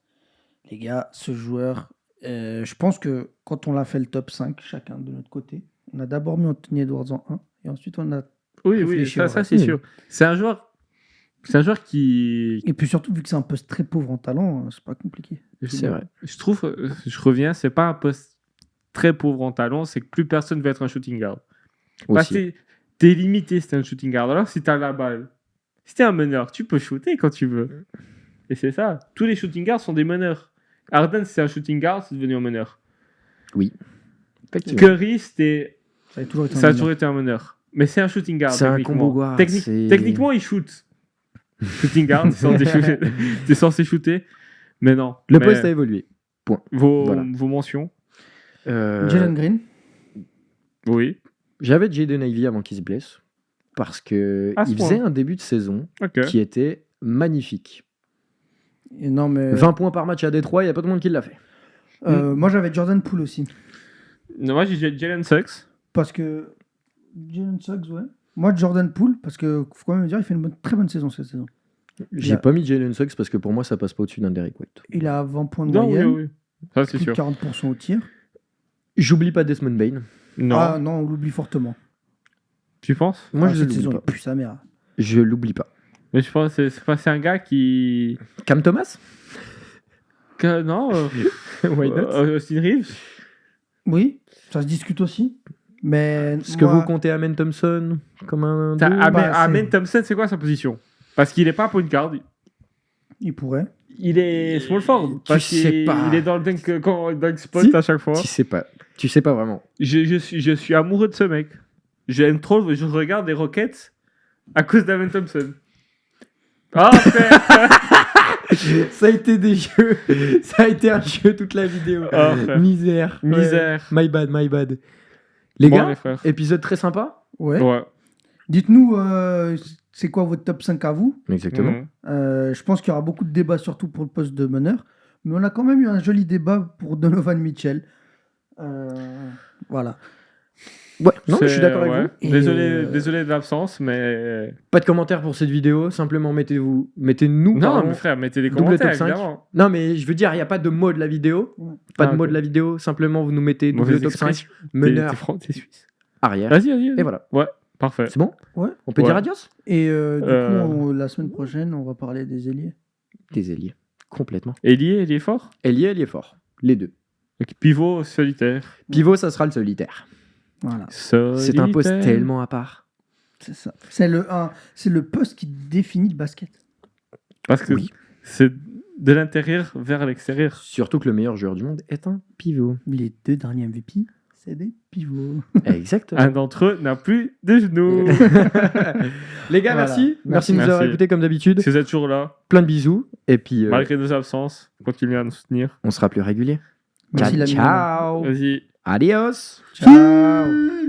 les gars, ce joueur, je pense que quand on l'a fait le top 5, chacun de notre côté, on a d'abord mis Anthony Edwards en 1, et ensuite on a. oui, Réfléchir, ça ouais. c'est sûr. C'est un joueur qui. Et puis surtout, vu que c'est un poste très pauvre en talent, c'est pas compliqué. C'est vrai. Je trouve, je reviens, c'est pas un poste très pauvre en talent, c'est que plus personne veut être un shooting guard. Parce Aussi. que t'es limité si t'es un shooting guard. Alors si t'as la balle, si t'es un meneur, tu peux shooter quand tu veux. Et c'est ça. Tous les shooting guards sont des meneurs. Harden, c'est un shooting guard, c'est devenu un meneur. Effectivement. Curry, Ça a toujours été un ça a meneur. toujours été un meneur. Mais c'est un shooting guard. C'est un techniquement. combo guard, Techni- c'est- Techniquement, il shoot. Shooting guard, t'es censé shooter. Mais non. Le Mais poste a évolué. Voilà. vos mentions. Jalen Green. Oui. J'avais Jaden Ivey avant qu'il se blesse. Parce que À ce il point. faisait un début de saison Ok. qui était magnifique. Et non, mais. 20 points par match à Détroit, il n'y a pas de monde qui l'a fait. Moi, j'avais Jordan Poole aussi. Non, moi, j'ai Jalen Suggs. Parce que. Jalen Suggs, ouais. Moi, Jordan Poole, parce que faut quand même dire, il fait une très bonne saison cette saison. J'ai pas mis Jalen Suggs parce que pour moi, ça passe pas au-dessus d'un Derrick White. Il a 20 points de Non, oui, moyenne. oui. Ça, c'est Plus de sûr. 40% au tir. J'oublie pas Desmond Bain. Non. Ah non, on l'oublie fortement. Tu penses? Moi, Ah, je cette l'oublie saison, pas. il pue sa mère. Je l'oublie pas. Mais je pense que c'est un gars qui. Cam Thomas Non. Why not Austin Reeves. Oui, ça se discute aussi. Mais Est-ce que moi, vous comptez Amen Thompson comme un... T'as deux pas assez. Amen Thompson, c'est quoi sa position? Parce qu'il est pas point guard. il pourrait. Il est small forward. Tu Parce sais qu'il pas. il est dans le dunk spot Si. à chaque fois. Tu sais pas vraiment. Je suis amoureux de ce mec. J'aime trop. Je regarde les Rockets à cause d'Amen Thompson. Ah, frère. Ça a été des jeux. Ça a été un jeu toute la vidéo. Ah, frère. Misère. Misère. Ouais. My bad. Les Bon, gars, les frères. épisode très sympa. Ouais. Ouais. Dites-nous, c'est quoi votre top 5 à vous? Exactement. Mhm. Je pense qu'il y aura beaucoup de débats, surtout pour le poste de meneur. Mais on a quand même eu un joli débat pour Donovan Mitchell. Voilà. Ouais, non, mais je suis d'accord ouais. avec vous. Et, Désolé de l'absence, mais. Pas de commentaires pour cette vidéo. Simplement, mettez-nous. Non, pardon. mais frère, mettez des Double commentaires, top 5. évidemment. Non, mais je veux dire, il n'y a pas de mot de la vidéo. Pas Ah, de mot ok. de la vidéo. Simplement, vous nous mettez double Mauvaise top 5, expression. meneur, T'es suisse. arrière. Vas-y. Et voilà. Ouais, parfait. C'est bon Ouais. On peut Ouais. dire adios Et du Euh. coup, la semaine prochaine, on va parler des ailiers. Des ailiers. Complètement. Elie est fort. Ailier est fort. Les deux. Ok, pivot solitaire. Pivot, ça sera le solitaire. Voilà, C'est un poste tellement à part. c'est ça. C'est le poste qui définit le basket. Parce que Oui. c'est de l'intérieur vers l'extérieur. Surtout que le meilleur joueur du monde est un pivot. Les 2 derniers MVP, c'est des pivots. Exactement. Un d'entre eux n'a plus de genoux. Les gars, Voilà. merci. Merci de nous avoir Merci. écoutés comme d'habitude. Si vous êtes toujours là, Plein de bisous. Et puis, malgré nos absences, continuez à nous soutenir. on sera plus régulier. Merci, l'ami. Ciao. Vas-y. Adios. Ciao.